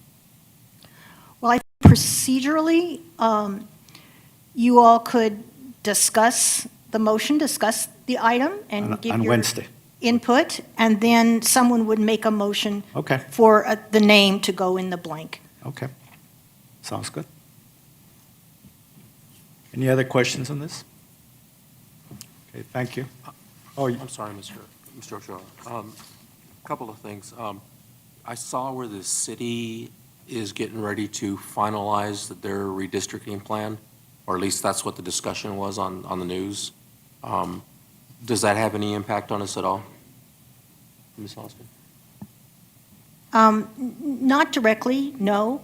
Well, I think procedurally, you all could discuss the motion, discuss the item, and give On your Wednesday? input, and then someone would make a motion Okay, for the name to go in the blank. okay. Sounds good. Any other questions on this? Okay, thank you. Oh, I'm sorry, Mr. Ochoa. Couple of things. I saw where the city is getting ready to finalize their redistricting plan, or at least that's what the discussion was on the news. Does that have any impact on us at all, Ms. Austin? Not directly, no.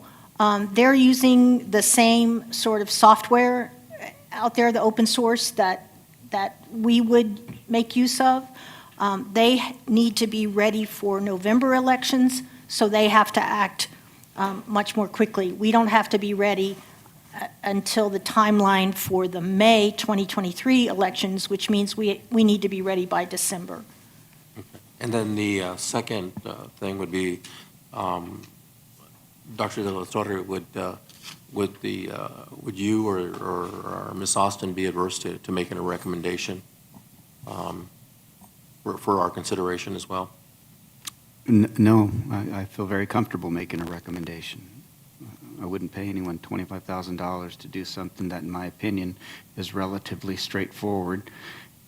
They're using the same sort of software out there, the open source that we would make use of. They need to be ready for November elections, so they have to act much more quickly. We don't have to be ready until the timeline for the May 2023 elections, which means we need to be ready by December. And then the second thing would be, Dr. De La Torre, would you or Ms. Austin be adverse to making a recommendation for our consideration as well? No, I feel very comfortable making a recommendation. I wouldn't pay anyone $25,000 to do something that, in my opinion, is relatively straightforward.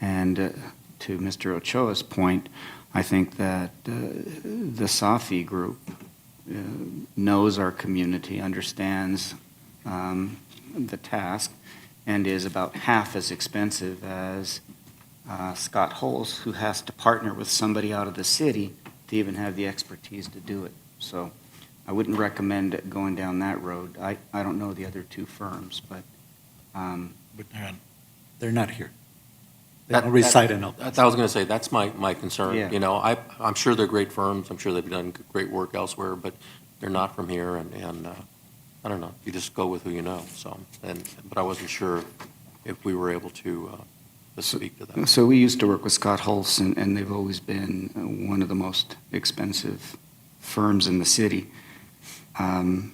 And to Mr. Ochoa's point, I think that the SAFI group knows our community, understands the task, and is about half as expensive as Scott Holes, who has to partner with somebody out of the city to even have the expertise to do it. So I wouldn't recommend going down that road. I don't know the other two firms, but but they're not here. They don't reside in El Paso. I was going to say, that's my concern. Yeah. You know, I'm sure they're great firms. I'm sure they've done great work elsewhere, but they're not from here, and I don't know. You just go with who you know. So, but I wasn't sure if we were able to speak to that. So we used to work with Scott Holes, and they've always been one of the most expensive firms in the city. And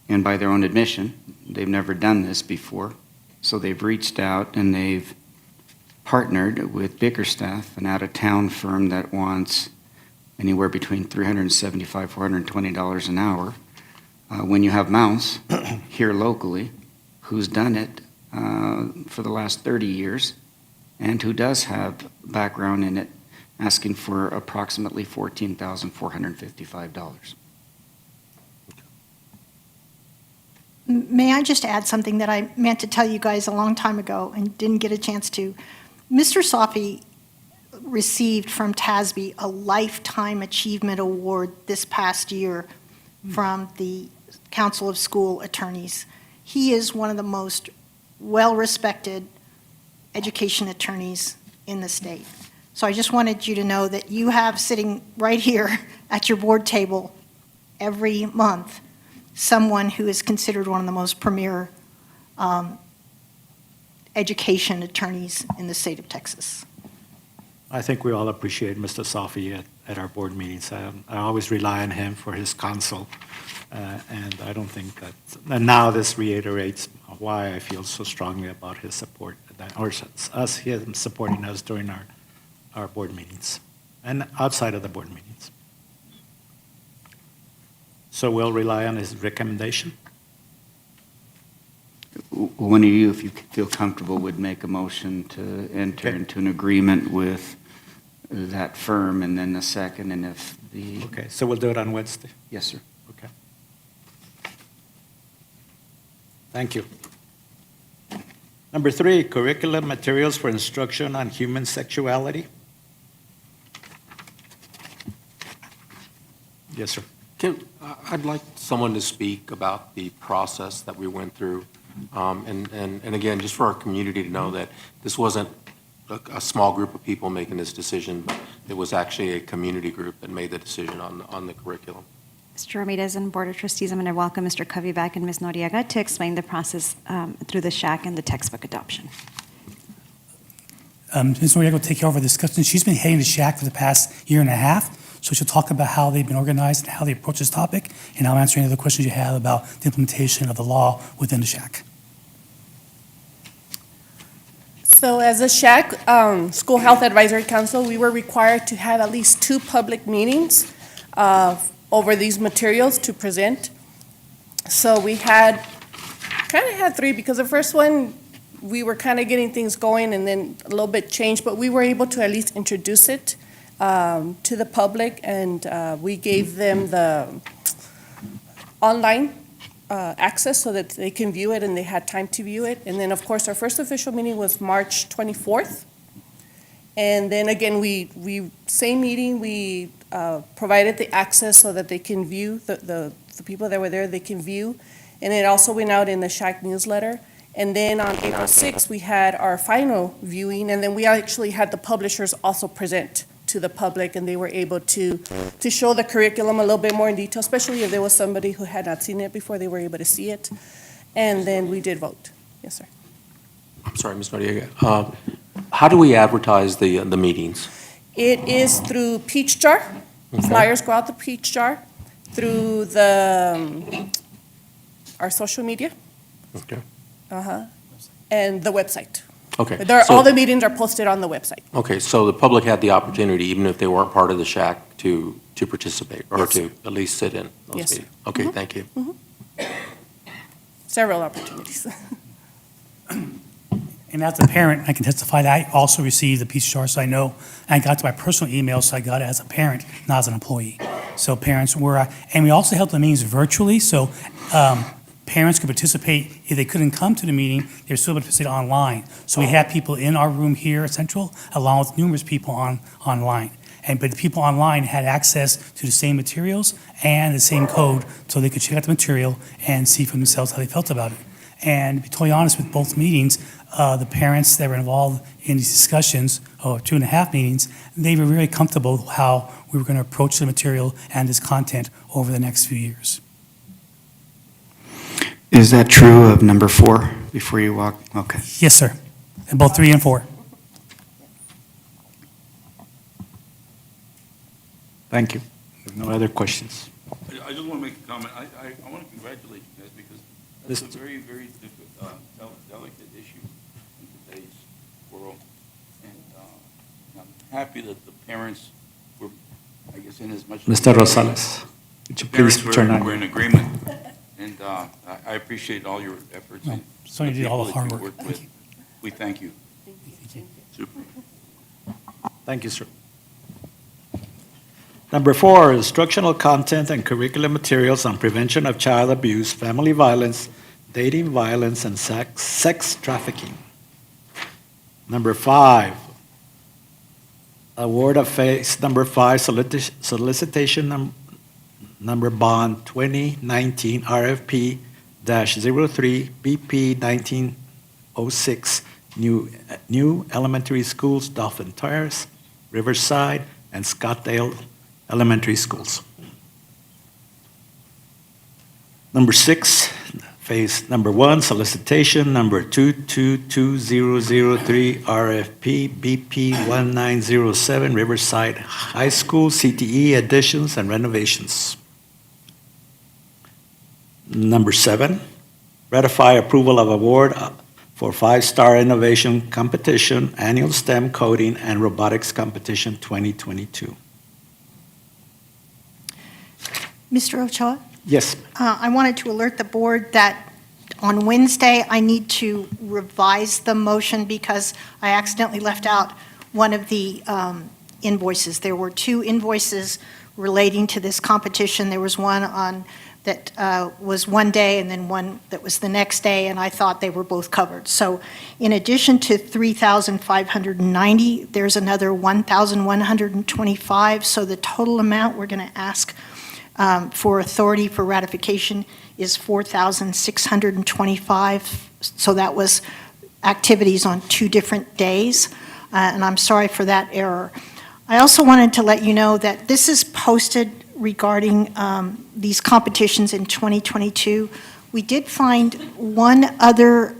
by their own admission, they've never done this before. So they've reached out and they've partnered with Bickerstaff, an out-of-town firm that wants anywhere between $375, $420 an hour. When you have Mouse here locally, who's done it for the last 30 years, and who does have background in it, asking for approximately $14,455. May I just add something that I meant to tell you guys a long time ago and didn't get a chance to? Mr. Safi received from TASB a Lifetime Achievement Award this past year from the Council of School Attorneys. He is one of the most well-respected education attorneys in the state. So I just wanted you to know that you have sitting right here at your board table every month, someone who is considered one of the most premier education attorneys in the state of Texas. I think we all appreciate Mr. Safi at our board meetings. I always rely on him for his counsel, and I don't think that, and now this reiterates why I feel so strongly about his support, or us, him supporting us during our board meetings, and outside of the board meetings. So we'll rely on his recommendation. One of you, if you feel comfortable, would make a motion to enter Okay. into an agreement with that firm, and then a second, and if the, Okay, so we'll do it on Wednesday. yes, sir. Okay. Thank you. Number 3, curriculum materials for instruction on human sexuality. Yes, sir. I'd like someone to speak about the process that we went through. And again, just for our community to know that this wasn't a small group of people making this decision, but it was actually a community group that made the decision on the curriculum. Mr. Ramirez and Board of Trustees, I'm going to welcome Mr. Hvac and Ms. Noriega to explain the process through the Hvac and the textbook adoption. Ms. Noriega will take over the discussion. She's been heading the Hvac for the past year and a half, so she'll talk about how they've been organized and how they approach this topic, and I'll answer any other questions you have about the implementation of the law within the Hvac. So as a Hvac, School Health Advisory Council, we were required to have at least 2 public meetings over these materials to present. So we kind of had 3, because the first one, we were kind of getting things going and then a little bit changed, but we were able to at least introduce it to the public, and we gave them the online access so that they can view it and they had time to view it. And then, of course, our first official meeting was March 24th. And then again, we same meeting, we provided the access so that they can view, the people that were there, they can view. And it also went out in the Hvac newsletter. And then on April 6th, we had our final viewing, and then we actually had the publishers also present to the public, and they were able to show the curriculum a little bit more in detail, especially if there was somebody who had not seen it before, they were able to see it. And then we did vote. Yes, sir. I'm sorry, Ms. Noriega. How do we advertise the meetings? It is through Peach Jar. Flyers go out the Peach Jar, through our social media, Okay. and the website. Okay. All the meetings are posted on the website. Okay, so the public had the opportunity, even if they weren't part of the Hvac, to participate, or Yes. to at least sit in those Yes. meetings? Okay, thank you. Several opportunities. And as a parent, I can testify that I also received the Peach Jar, so I know, I got to my personal email, so I got it as a parent, not as an employee. So parents were, and we also held the meetings virtually, so parents could participate. If they couldn't come to the meeting, they were still able to participate online. So we had people in our room here at Central, along with numerous people online. But the people online had access to the same materials and the same code, so they could check out the material and see for themselves how they felt about it. And to be totally honest, with both meetings, the parents that were involved in these discussions, 2.5 meetings, they were really comfortable with how we were going to approach the material and this content over the next few years. Is that true of number 4, before you walk? Okay. Yes, sir. And both 3 and 4. Thank you. No other questions? I just want to make a comment. I want to congratulate you guys, because that's a very, very delicate issue in today's world. And I'm happy that the parents were, I guess, in as much. Mr. Rosales, would you please Parents turn on? were in agreement. And I appreciate all your efforts. and So you did all the people that hard you work. worked with. We thank you. Super. Thank you, sir. Number 4, instructional content and curriculum materials on prevention of child abuse, family violence, dating violence, and sex trafficking. Number 5, award of phase number 5, solicitation number bond 2019 RFP-03 BP 1906 New Elementary Schools, Dolphin Terrace, Riverside, and Scottdale Elementary Schools. Number 6, phase number 1, solicitation number 222003, RFP BP 1907, Riverside High School, CTE additions and renovations. Number 7, ratify approval of award for 5-star innovation competition, annual STEM coding and robotics competition 2022. Mr. Ochoa? Yes. I wanted to alert the board that on Wednesday, I need to revise the motion because I accidentally left out one of the invoices. There were 2 invoices relating to this competition. There was one that was one day and then one that was the next day, and I thought they were both covered. So in addition to $3,590, there's another $1,125. So the total amount we're going to ask for authority for ratification is $4,625. So that was activities on 2 different days, and I'm sorry for that error. I also wanted to let you know that this is posted regarding these competitions in 2022. We did find one other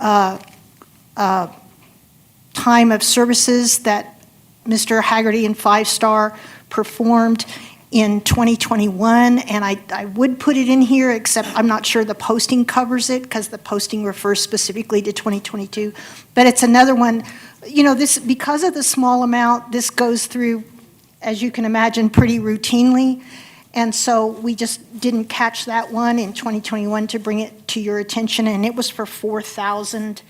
time of services that Mr. Haggerty and 5-Star performed in 2021, and I would put it in here, except I'm not sure the posting covers it because the posting refers specifically to 2022. But it's another one, you know, this, because of the small amount, this goes through, as you can imagine, pretty routinely. And so we just didn't catch that one in 2021 to bring it to your attention, and it was for 4,000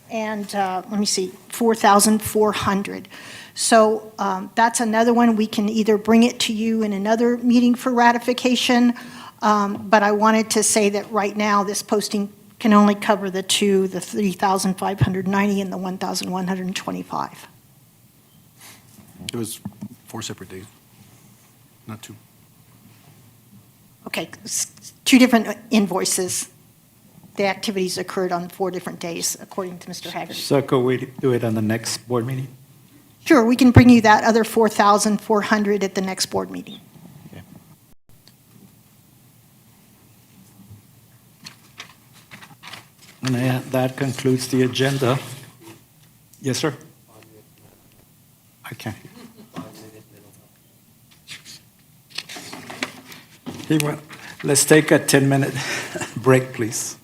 and, let me see, 4,400. So that's another one. We can either bring it to you in another meeting for ratification, but I wanted to say that right now this posting can only cover the 2, the 3,590 and the 1,125. It was 4 separate days, not 2. Okay, 2 different invoices. The activities occurred on 4 different days, according to Mr. Haggerty. So could we do it on the next board meeting? Sure, we can bring you that other 4,400 at the next board meeting. Okay. And that concludes the agenda. Yes, sir? I can't. Let's take a 10-minute break, please.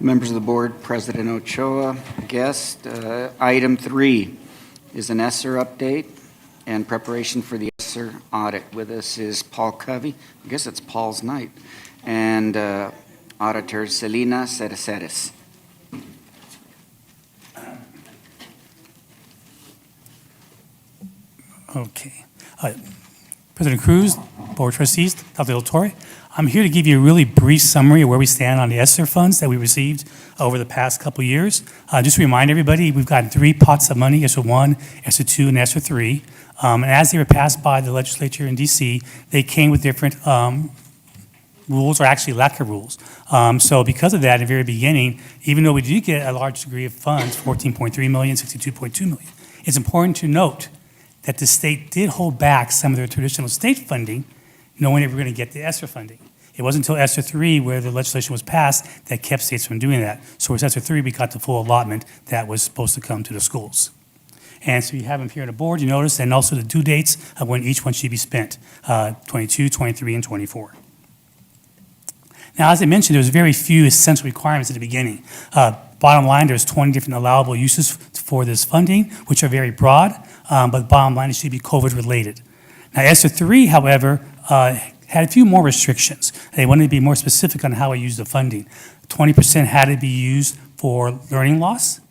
Members of the board, President Ochoa, guest. Item 3 is an ESSER update and preparation for the ESSER audit. With us is Paul Covey. I guess it's Paul's night. And Auditor Selena Cereceres. Okay. President Cruz, Board of Trustees, Dr. Del Torre, I'm here to give you a really brief summary of where we stand on the ESSER funds that we received over the past couple years. Just to remind everybody, we've gotten 3 pots of money, ESSER 1, ESSER 2, and ESSER 3. And as they were passed by the legislature in D.C., they came with different rules, or actually lack of rules. So because of that, at the very beginning, even though we did get a large degree of funds, 14.3 million, 62.2 million, it's important to note that the state did hold back some of their traditional state funding, knowing they were going to get the ESSER funding. It wasn't until ESSER 3, where the legislation was passed, that kept states from doing that. So with ESSER 3, we got the full allotment that was supposed to come to the schools. And so you have them here on the board, you notice, and also the due dates of when each one should be spent, 22, 23, and 24. Now, as I mentioned, there was very few essential requirements at the beginning. Bottom line, there's 20 different allowable uses for this funding, which are very broad, but bottom line, it should be COVID-related. Now, ESSER 3, however, had a few more restrictions. They wanted to be more specific on how we use the funding. 20% had to be used for learning loss.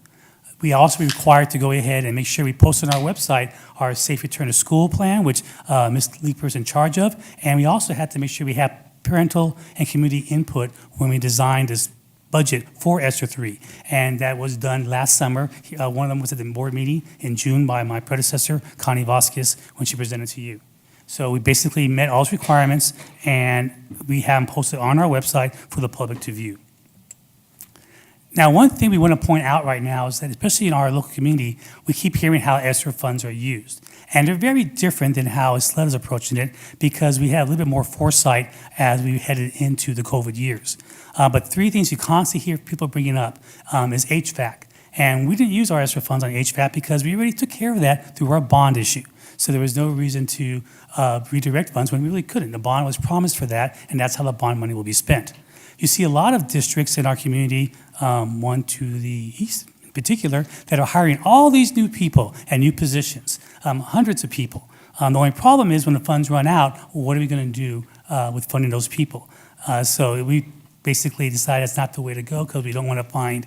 We also required to go ahead and make sure we post on our website our Safe Return to School plan, which Ms. Leeper is in charge of, and we also had to make sure we have parental and community input when we designed this budget for ESSER 3, and that was done last summer. One of them was at the board meeting in June by my predecessor, Connie Vasquez, when she presented to you. So we basically met all those requirements, and we have them posted on our website for the public to view. Now, one thing we want to point out right now is that, especially in our local community, we keep hearing how ESSER funds are used. And they're very different than how Ysleta is approaching it, because we have a little bit more foresight as we headed into the COVID years. But 3 things you constantly hear people bringing up is HVAC. And we didn't use our ESSER funds on HVAC because we already took care of that through our bond issue. So there was no reason to redirect funds when we really couldn't. The bond was promised for that, and that's how the bond money will be spent. You see a lot of districts in our community, one to the east in particular, that are hiring all these new people and new positions, hundreds of people. The only problem is when the funds run out, what are we going to do with funding those people? So we basically decided it's not the way to go, because we don't want to find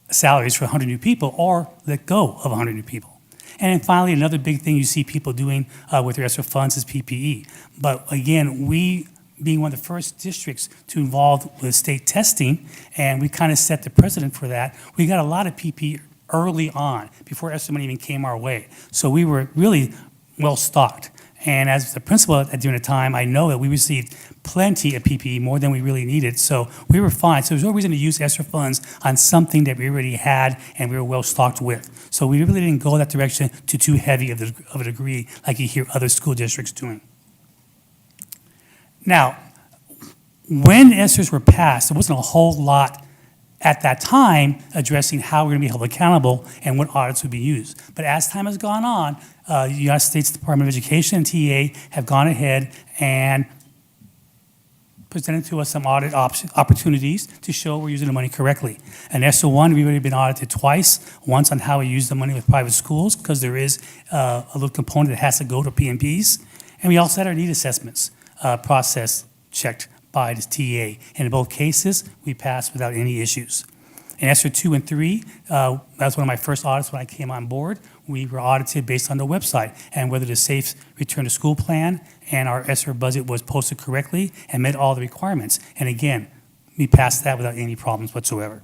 salaries for 100 new people or let go of 100 new people. And then finally, another big thing you see people doing with their ESSER funds is PPE. But again, we, being one of the first districts to involve with state testing, and we kind of set the precedent for that, we got a lot of PPE early on, before ESSER money even came our way. So we were really well stocked. And as the principal during the time, I know that we received plenty of PPE, more than we really needed, so we were fine. So there's no reason to use ESSER funds on something that we already had and we were well stocked with. So we really didn't go that direction to too heavy of a degree like you hear other school districts doing. Now, when ESSERs were passed, there wasn't a whole lot at that time addressing how we're going to be held accountable and what audits would be used. But as time has gone on, the United States Department of Education and TA have gone ahead and presented to us some audit opportunities to show we're using the money correctly. And ESSER 1, we've already been audited twice, once on how we use the money with private schools, because there is a little component that has to go to PMPs. And we also had our need assessments process checked by the TA. And in both cases, we passed without any issues. In ESSER 2 and 3, that was one of my first audits when I came on board. We were audited based on the website and whether the Safe Return to School plan and our ESSER budget was posted correctly and met all the requirements. And again, we passed that without any problems whatsoever.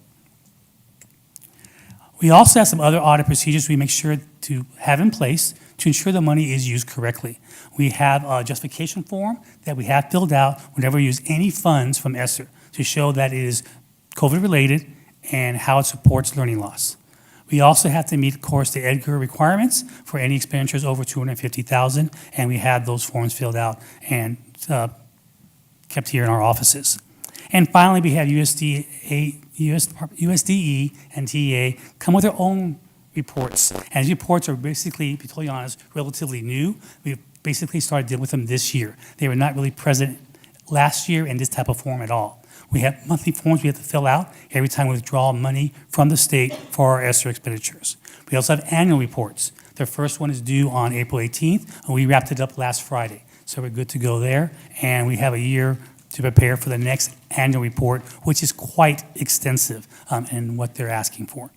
We also have some other audit procedures we make sure to have in place to ensure the money is used correctly. We have a justification form that we have filled out whenever we use any funds from ESSER to show that it is COVID-related and how it supports learning loss. We also have to meet, of course, the EDGAR requirements for any expenditures over $250,000, and we have those forms filled out and kept here in our offices. And finally, we have USDE and TA come with their own reports. And these reports are basically, to be totally honest, relatively new. We've basically started dealing with them this year. They were not really present last year in this type of form at all. We have monthly forms we have to fill out every time we withdraw money from the state for our ESSER expenditures. We also have annual reports. The first one is due on April 18th, and we wrapped it up last Friday. So we're good to go there, and we have a year to prepare for the next annual report, which is quite extensive in what they're asking for.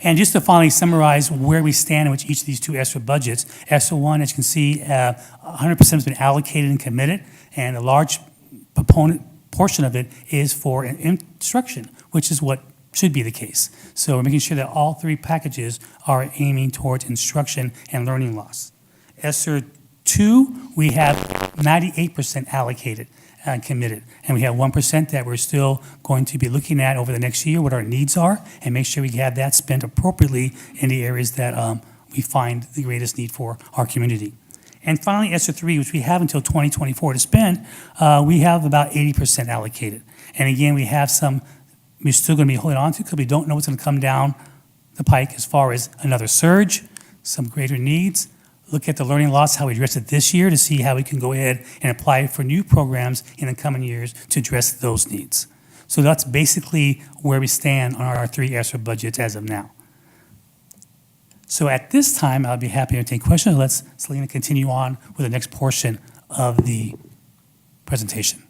And just to finally summarize where we stand in which each of these two ESSER budgets, ESSER 1, as you can see, 100% has been allocated and committed, and a large portion of it is for instruction, which is what should be the case. So we're making sure that all three packages are aiming towards instruction and learning loss. ESSER 2, we have 98% allocated and committed, and we have 1% that we're still going to be looking at over the next year, what our needs are, and make sure we have that spent appropriately in the areas that we find the greatest need for our community. And finally, ESSER 3, which we have until 2024 to spend, we have about 80% allocated. And again, we have some we're still going to be holding on to because we don't know what's going to come down the pike as far as another surge, some greater needs. Look at the learning loss, how we address it this year to see how we can go ahead and apply for new programs in the coming years to address those needs. So that's basically where we stand on our three ESSER budgets as of now. So at this time, I'll be happy to take questions. Let's Selena continue on with the next portion of the presentation.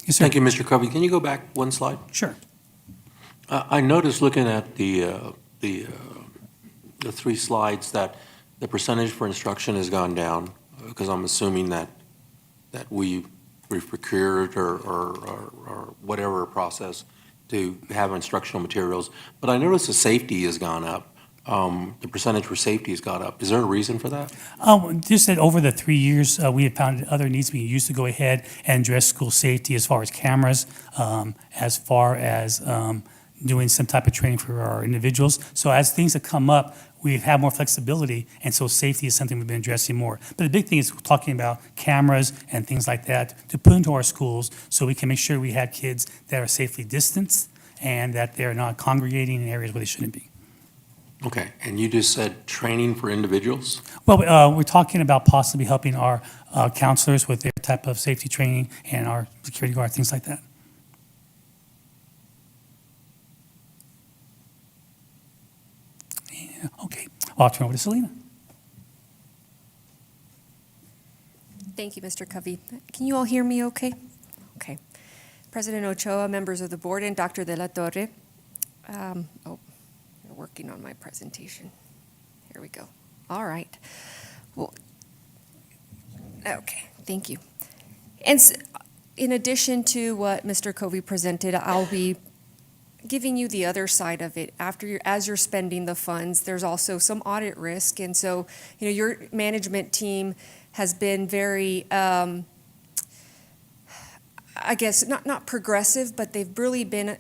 Yes, sir. Thank you, Mr. Covey. Can you go back one slide? Sure. I noticed looking at the three slides that the percentage for instruction has gone down, because I'm assuming that we've procured or whatever process to have instructional materials. But I noticed the safety has gone up. The percentage for safety has gone up. Is there a reason for that? Just that over the 3 years, we have found other needs being used to go ahead and address school safety as far as cameras, as far as doing some type of training for our individuals. So as things have come up, we've had more flexibility, and so safety is something we've been addressing more. But the big thing is talking about cameras and things like that to put into our schools so we can make sure we have kids that are safely distanced and that they're not congregating in areas where they shouldn't be. Okay, and you just said training for individuals? Well, we're talking about possibly helping our counselors with their type of safety training and our security guard, things like that. Yeah, okay, I'll turn over to Selena. Thank you, Mr. Covey. Can you all hear me okay? Okay. President Ochoa, members of the board, and Dr. De La Torre. Working on my presentation. Here we go. All right. Well, okay, thank you. And in addition to what Mr. Covey presented, I'll be giving you the other side of it. As you're spending the funds, there's also some audit risk. And so, your management team has been very, I guess, not progressive, but they've really been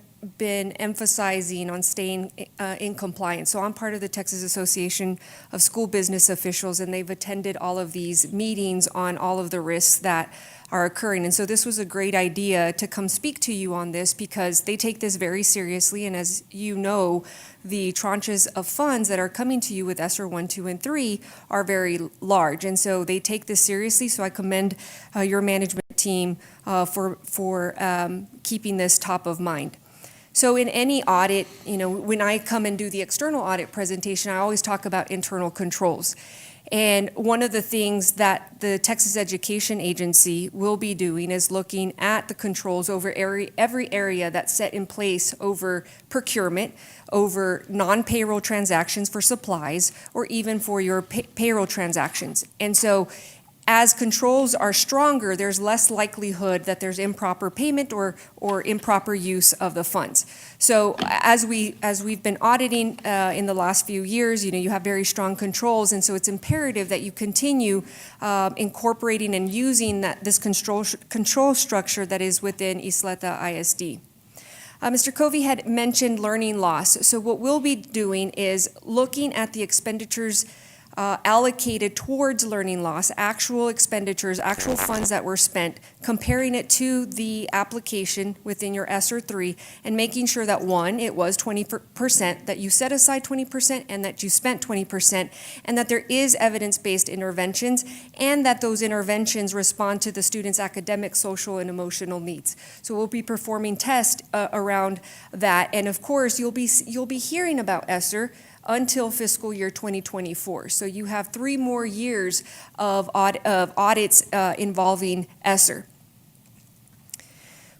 emphasizing on staying in compliance. So I'm part of the Texas Association of School Business Officials, and they've attended all of these meetings on all of the risks that are occurring. And so this was a great idea to come speak to you on this because they take this very seriously. And as you know, the tranches of funds that are coming to you with ESSER 1, 2, and 3 are very large. And so they take this seriously. So I commend your management team for keeping this top of mind. So in any audit, when I come and do the external audit presentation, I always talk about internal controls. And one of the things that the Texas Education Agency will be doing is looking at the controls over every area that's set in place over procurement, over non-payroll transactions for supplies, or even for your payroll transactions. And so as controls are stronger, there's less likelihood that there's improper payment or improper use of the funds. So as we've been auditing in the last few years, you have very strong controls, and so it's imperative that you continue incorporating and using this control structure that is within Ysleta ISD. Mr. Covey had mentioned learning loss. So what we'll be doing is looking at the expenditures allocated towards learning loss, actual expenditures, actual funds that were spent, comparing it to the application within your ESSER 3, and making sure that, one, it was 20%, that you set aside 20%, and that you spent 20%, and that there is evidence-based interventions, and that those interventions respond to the student's academic, social, and emotional needs. So we'll be performing tests around that, and of course, you'll be hearing about ESSER until fiscal year 2024. So you have 3 more years of audits involving ESSER.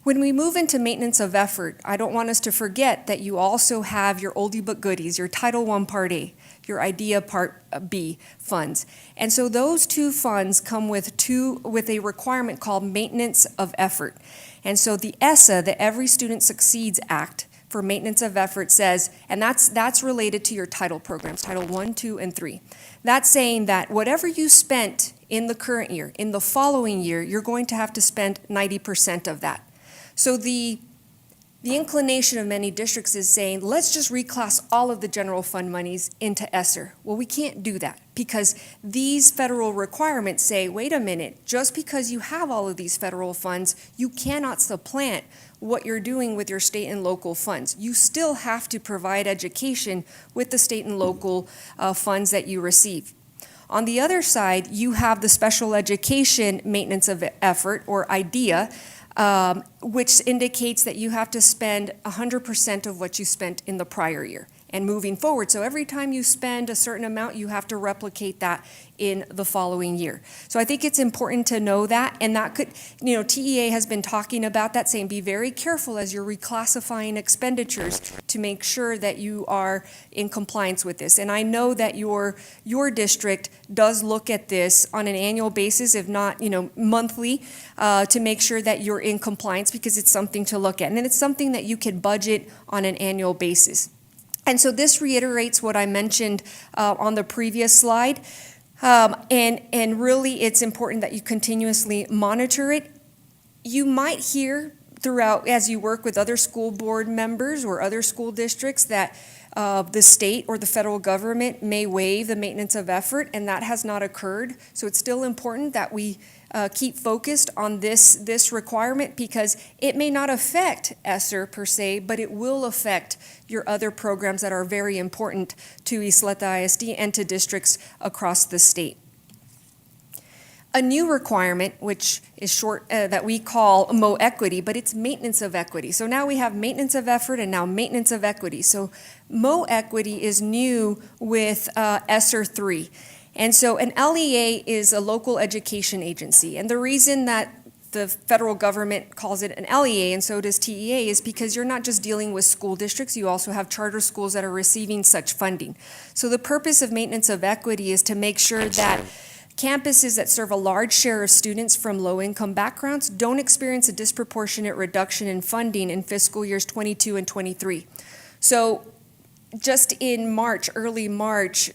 When we move into maintenance of effort, I don't want us to forget that you also have your oldie but goodies, your Title I Part A, your IDEA Part B funds. And so those 2 funds come with a requirement called maintenance of effort. And so the ESSA, the Every Student Succeeds Act, for maintenance of effort says, and that's related to your title programs, Title 1, 2, and 3. That's saying that whatever you spent in the current year, in the following year, you're going to have to spend 90% of that. So the inclination of many districts is saying, let's just reclass all of the general fund monies into ESSER. Well, we can't do that because these federal requirements say, wait a minute, just because you have all of these federal funds, you cannot supplant what you're doing with your state and local funds. You still have to provide education with the state and local funds that you receive. On the other side, you have the special education maintenance of effort, or IDEA, which indicates that you have to spend 100% of what you spent in the prior year and moving forward. So every time you spend a certain amount, you have to replicate that in the following year. So I think it's important to know that, and that could, TEA has been talking about that, saying be very careful as you're reclassifying expenditures to make sure that you are in compliance with this. And I know that your district does look at this on an annual basis, if not, monthly, to make sure that you're in compliance, because it's something to look at. And then it's something that you can budget on an annual basis. And so this reiterates what I mentioned on the previous slide. And really, it's important that you continuously monitor it. You might hear throughout, as you work with other school board members or other school districts, that the state or the federal government may waive the maintenance of effort, and that has not occurred. So it's still important that we keep focused on this requirement, because it may not affect ESSER per se, but it will affect your other programs that are very important to Ysleta ISD and to districts across the state. A new requirement, which is short, that we call MO equity, but it's maintenance of equity. So now we have maintenance of effort and now maintenance of equity. So MO equity is new with ESSER 3. And so an LEA is a local education agency. And the reason that the federal government calls it an LEA, and so does TEA, is because you're not just dealing with school districts, you also have charter schools that are receiving such funding. So the purpose of maintenance of equity is to make sure that campuses that serve a large share of students from low-income backgrounds don't experience a disproportionate reduction in funding in fiscal years 22 and 23. So just in March, early March,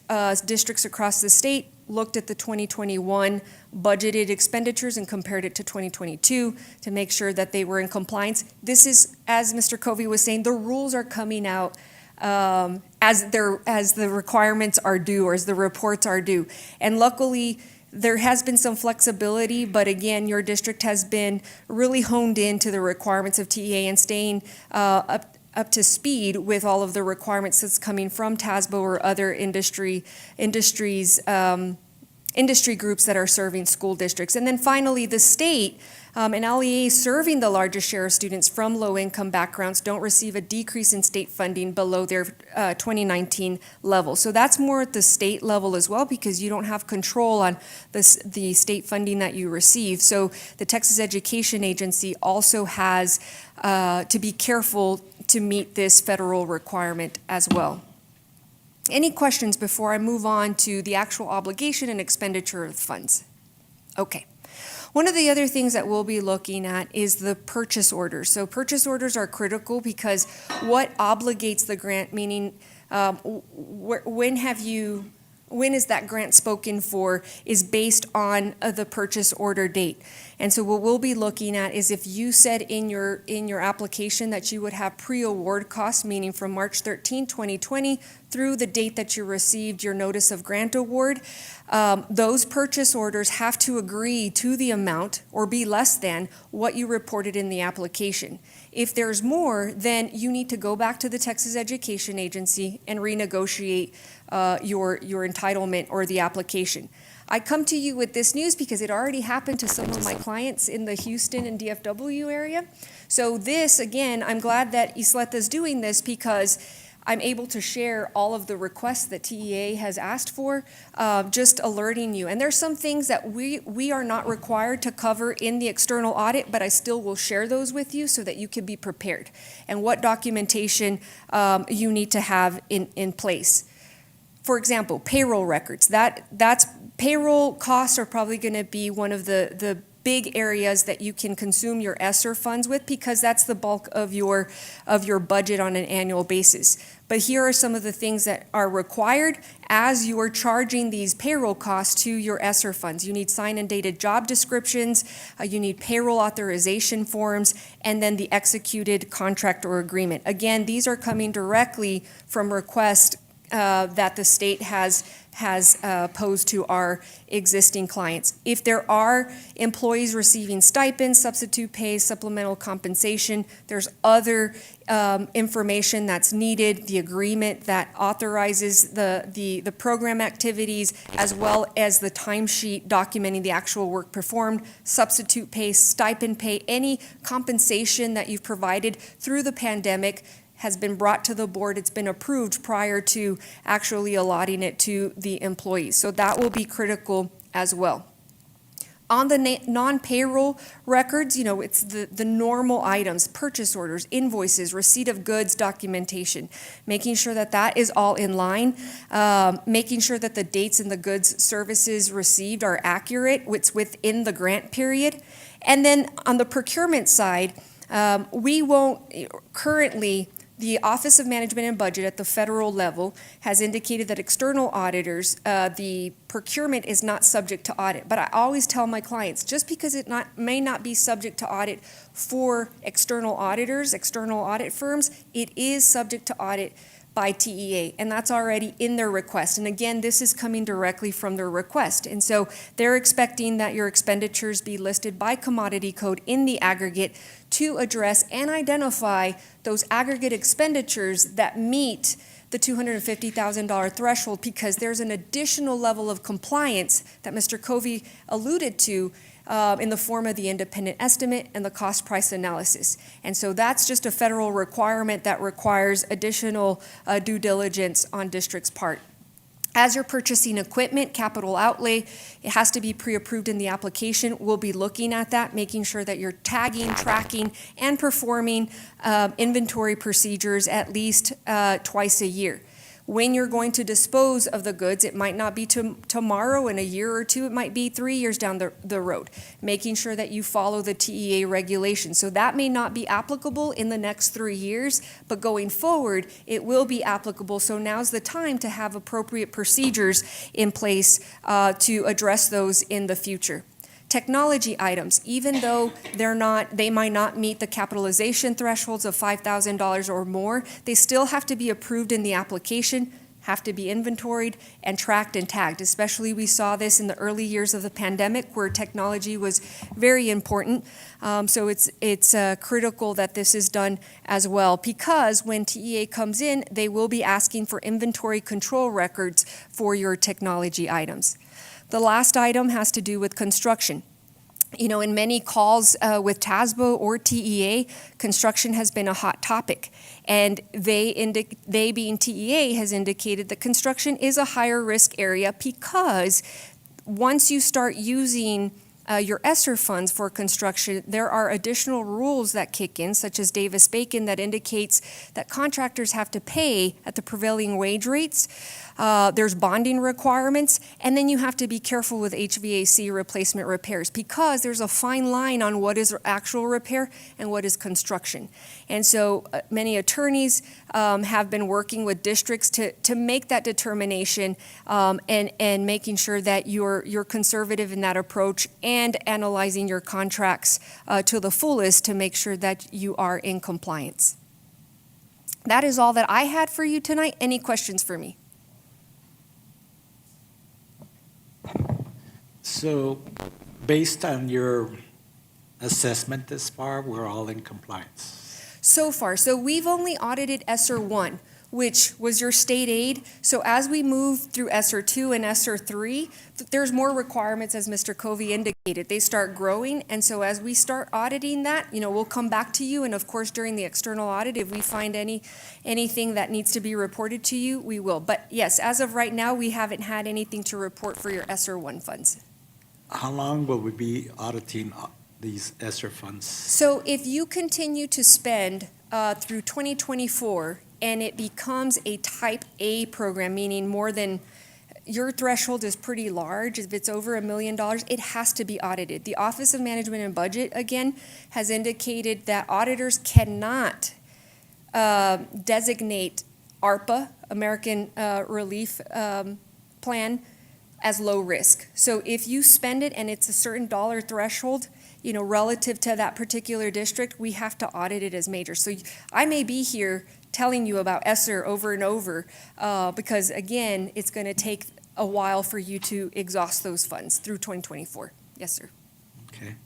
districts across the state looked at the 2021 budgeted expenditures and compared it to 2022 to make sure that they were in compliance. This is, as Mr. Covey was saying, the rules are coming out as the requirements are due, or as the reports are due. And luckily, there has been some flexibility, but again, your district has been really honed into the requirements of TEA and staying up to speed with all of the requirements that's coming from TASBO or other industry groups that are serving school districts. And then finally, the state and LEA serving the largest share of students from low-income backgrounds don't receive a decrease in state funding below their 2019 level. So that's more at the state level as well, because you don't have control on the state funding that you receive. So the Texas Education Agency also has to be careful to meet this federal requirement as well. Any questions before I move on to the actual obligation and expenditure of funds? Okay. One of the other things that we'll be looking at is the purchase orders. So purchase orders are critical because what obligates the grant, meaning when is that grant spoken for, is based on the purchase order date. And so what we'll be looking at is if you said in your application that you would have pre-award costs, meaning from March 13, 2020 through the date that you received your notice of grant award, those purchase orders have to agree to the amount or be less than what you reported in the application. If there's more, then you need to go back to the Texas Education Agency and renegotiate your entitlement or the application. I come to you with this news because it already happened to some of my clients in the Houston and DFW area. So this, again, I'm glad that Ysleta is doing this because I'm able to share all of the requests that TEA has asked for, just alerting you. And there's some things that we are not required to cover in the external audit, but I still will share those with you so that you can be prepared and what documentation you need to have in place. For example, payroll records. That's payroll costs are probably going to be one of the big areas that you can consume your ESSER funds with because that's the bulk of your budget on an annual basis. But here are some of the things that are required as you are charging these payroll costs to your ESSER funds. You need signed and dated job descriptions, you need payroll authorization forms, and then the executed contract or agreement. Again, these are coming directly from requests that the state has posed to our existing clients. If there are employees receiving stipends, substitute pay, supplemental compensation, there's other information that's needed, the agreement that authorizes the program activities, as well as the timesheet documenting the actual work performed, substitute pay, stipend pay, any compensation that you've provided through the pandemic has been brought to the board. It's been approved prior to actually allotting it to the employees. So that will be critical as well. On the non-payroll records, it's the normal items, purchase orders, invoices, receipt of goods, documentation, making sure that that is all in line, making sure that the dates and the goods services received are accurate, it's within the grant period. And then on the procurement side, we won't currently. The Office of Management and Budget at the federal level has indicated that external auditors, the procurement is not subject to audit. But I always tell my clients, just because it may not be subject to audit for external auditors, external audit firms, it is subject to audit by TEA, and that's already in their request. And again, this is coming directly from their request. And so they're expecting that your expenditures be listed by commodity code in the aggregate to address and identify those aggregate expenditures that meet the $250,000 threshold, because there's an additional level of compliance that Mr. Covey alluded to in the form of the independent estimate and the cost price analysis. And so that's just a federal requirement that requires additional due diligence on district's part. As you're purchasing equipment, capital outlay, it has to be pre-approved in the application. We'll be looking at that, making sure that you're tagging, tracking, and performing inventory procedures at least twice a year. When you're going to dispose of the goods, it might not be tomorrow, in a year or two, it might be 3 years down the road, making sure that you follow the TEA regulations. So that may not be applicable in the next 3 years, but going forward, it will be applicable. So now's the time to have appropriate procedures in place to address those in the future. Technology items, even though they might not meet the capitalization thresholds of $5,000 or more, they still have to be approved in the application, have to be inventoried and tracked and tagged. Especially we saw this in the early years of the pandemic where technology was very important. So it's critical that this is done as well, because when TEA comes in, they will be asking for inventory control records for your technology items. The last item has to do with construction. In many calls with TASBO or TEA, construction has been a hot topic. And they being TEA has indicated that construction is a higher risk area because once you start using your ESSER funds for construction, there are additional rules that kick in, such as Davis-Bacon, that indicates that contractors have to pay at the prevailing wage rates. There's bonding requirements, and then you have to be careful with HVAC replacement repairs because there's a fine line on what is actual repair and what is construction. And so many attorneys have been working with districts to make that determination and making sure that you're conservative in that approach and analyzing your contracts to the fullest to make sure that you are in compliance. That is all that I had for you tonight. Any questions for me? So, based on your assessment this far, we're all in compliance. So far, so we've only audited ESSER 1, which was your state aid. So as we move through ESSER 2 and ESSER 3, there's more requirements, as Mr. Covey indicated. They start growing, and so as we start auditing that, we'll come back to you, and of course, during the external audit, if we find anything that needs to be reported to you, we will. But yes, as of right now, we haven't had anything to report for your ESSER 1 funds. How long will we be auditing these ESSER funds? So if you continue to spend through 2024, and it becomes a type A program, meaning more than, your threshold is pretty large, if it's over $1 million, it has to be audited. The Office of Management and Budget, again, has indicated that auditors cannot designate ARPA, American Relief Plan, as low risk. So if you spend it and it's a certain dollar threshold, relative to that particular district, we have to audit it as major. So I may be here telling you about ESSER over and over because, again, it's going to take a while for you to exhaust those funds through 2024. Yes, sir. Okay.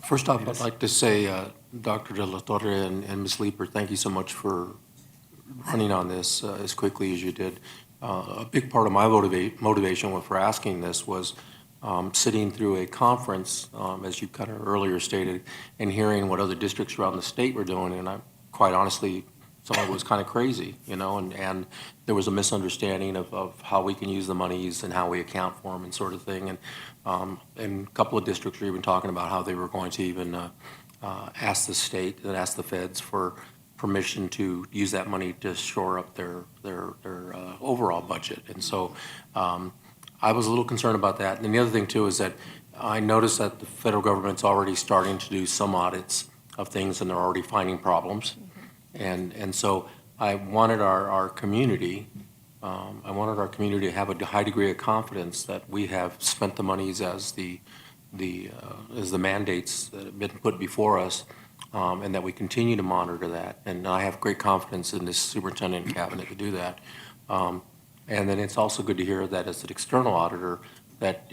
First off, I'd like to say, Dr. De La Torre and Ms. Leeper, thank you so much for running on this as quickly as you did. A big part of my motivation for asking this was sitting through a conference, as you kind of earlier stated, and hearing what other districts around the state were doing, and I quite honestly, some of it was kind of crazy, and there was a misunderstanding of how we can use the monies and how we account for them and sort of thing, and a couple of districts were even talking about how they were going to even ask the state and ask the feds for permission to use that money to shore up their overall budget. And so I was a little concerned about that. And the other thing, too, is that I noticed that the federal government's already starting to do some audits of things, and they're already finding problems. And so I wanted our community, to have a high degree of confidence that we have spent the monies as the mandates that have been put before us, and that we continue to monitor that. And I have great confidence in this superintendent and cabinet to do that. And then it's also good to hear that as an external auditor that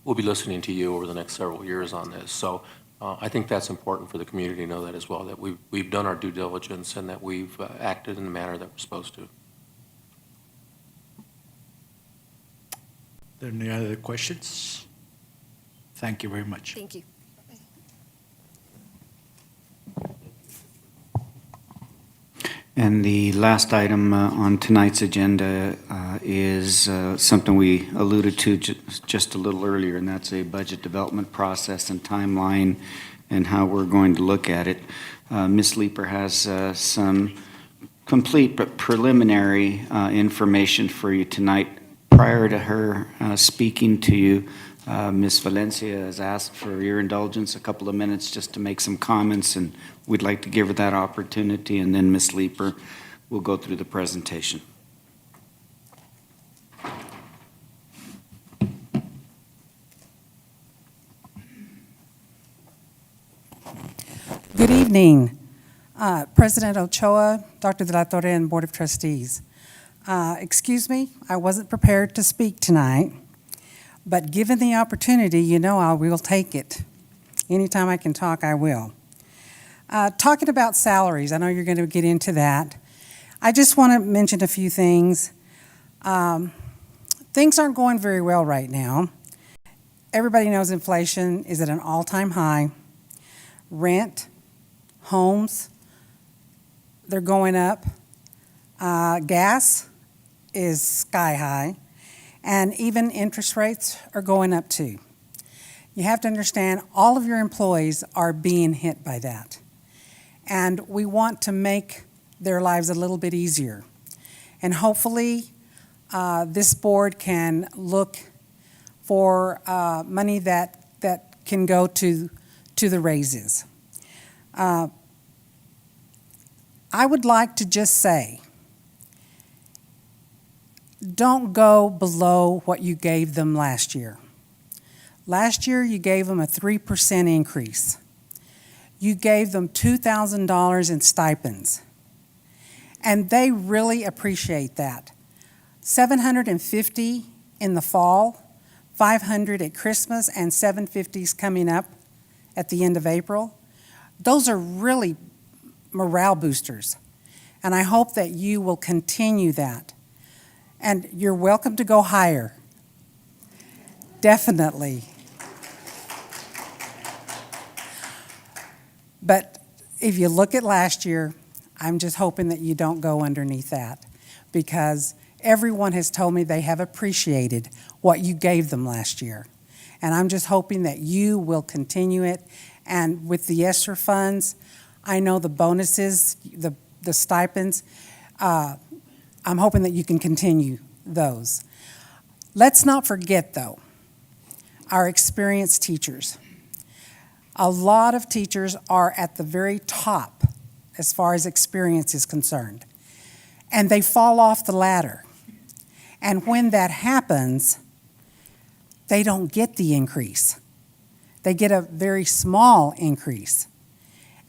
we'll be listening to you over the next several years on this. So I think that's important for the community to know that as well, that we've done our due diligence and that we've acted in the manner that we're supposed to. Are there any other questions? Thank you very much. Thank you. And the last item on tonight's agenda is something we alluded to just a little earlier, and that's a budget development process and timeline and how we're going to look at it. Ms. Leeper has some complete but preliminary information for you tonight. Prior to her speaking to you, Ms. Valencia has asked for your indulgence, a couple of minutes just to make some comments, and we'd like to give her that opportunity, and then Ms. Leeper will go through the presentation. Good evening, President Ochoa, Dr. De La Torre, and Board of Trustees. Excuse me, I wasn't prepared to speak tonight, but given the opportunity, I will take it. Anytime I can talk, I will. Talking about salaries, I know you're going to get into that. I just want to mention a few things. Things aren't going very well right now. Everybody knows inflation is at an all-time high. Rent, homes, they're going up. Gas is sky high. And even interest rates are going up too. You have to understand all of your employees are being hit by that. And we want to make their lives a little bit easier. And hopefully this board can look for money that can go to the raises. I would like to just say, don't go below what you gave them last year. Last year, you gave them a 3% increase. You gave them $2,000 in stipends. And they really appreciate that. $750 in the fall, $500 at Christmas, and $750 coming up at the end of April. Those are really morale boosters. And I hope that you will continue that. And you're welcome to go higher. Definitely. But if you look at last year, I'm just hoping that you don't go underneath that, because everyone has told me they have appreciated what you gave them last year. And I'm just hoping that you will continue it. And with the ESSER funds, I know the bonuses, the stipends, I'm hoping that you can continue those. Let's not forget, though, our experienced teachers. A lot of teachers are at the very top as far as experience is concerned, and they fall off the ladder. And when that happens, they don't get the increase. They get a very small increase.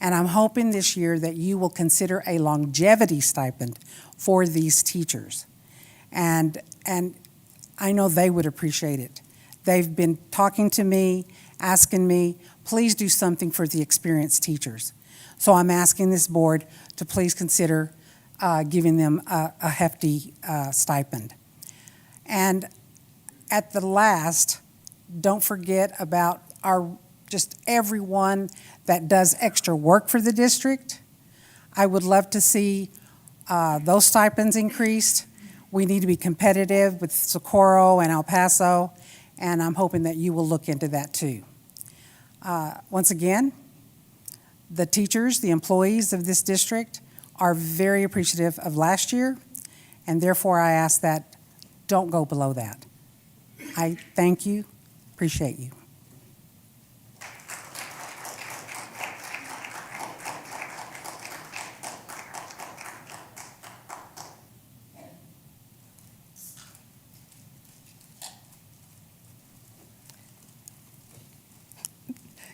And I'm hoping this year that you will consider a longevity stipend for these teachers. And I know they would appreciate it. They've been talking to me, asking me, please do something for the experienced teachers. So I'm asking this board to please consider giving them a hefty stipend. And at the last, don't forget about just everyone that does extra work for the district. I would love to see those stipends increased. We need to be competitive with Socorro and El Paso, and I'm hoping that you will look into that too. Once again, the teachers, the employees of this district are very appreciative of last year, and therefore I ask that don't go below that. I thank you, appreciate you.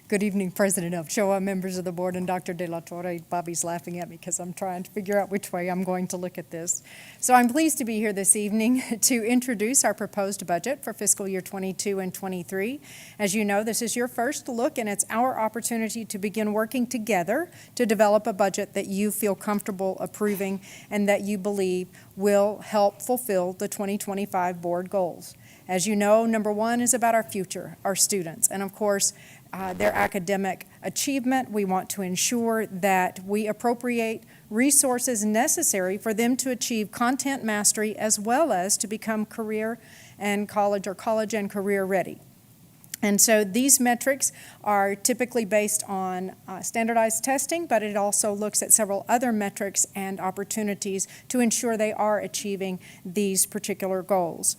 Good evening, President Ochoa, members of the board, and Dr. De La Torre. Bobby's laughing at me because I'm trying to figure out which way I'm going to look at this. So I'm pleased to be here this evening to introduce our proposed budget for fiscal year 22 and 23. As you know, this is your first look, and it's our opportunity to begin working together to develop a budget that you feel comfortable approving and that you believe will help fulfill the 2025 board goals. As you know, number one is about our future, our students, and of course, their academic achievement. We want to ensure that we appropriate resources necessary for them to achieve content mastery as well as to become career and college and career ready. And so these metrics are typically based on standardized testing, but it also looks at several other metrics and opportunities to ensure they are achieving these particular goals.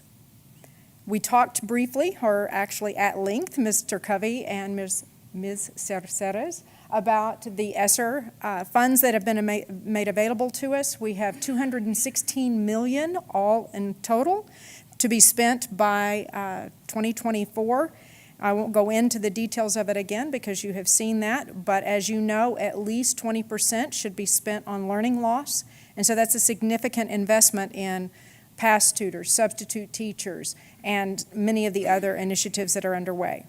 We talked briefly, or actually at length, Mr. Covey and Ms. Cerceres, about the ESSER funds that have been made available to us. We have $216 million all in total to be spent by 2024. I won't go into the details of it again because you have seen that, but as you know, at least 20% should be spent on learning loss, and so that's a significant investment in past tutors, substitute teachers, and many of the other initiatives that are underway.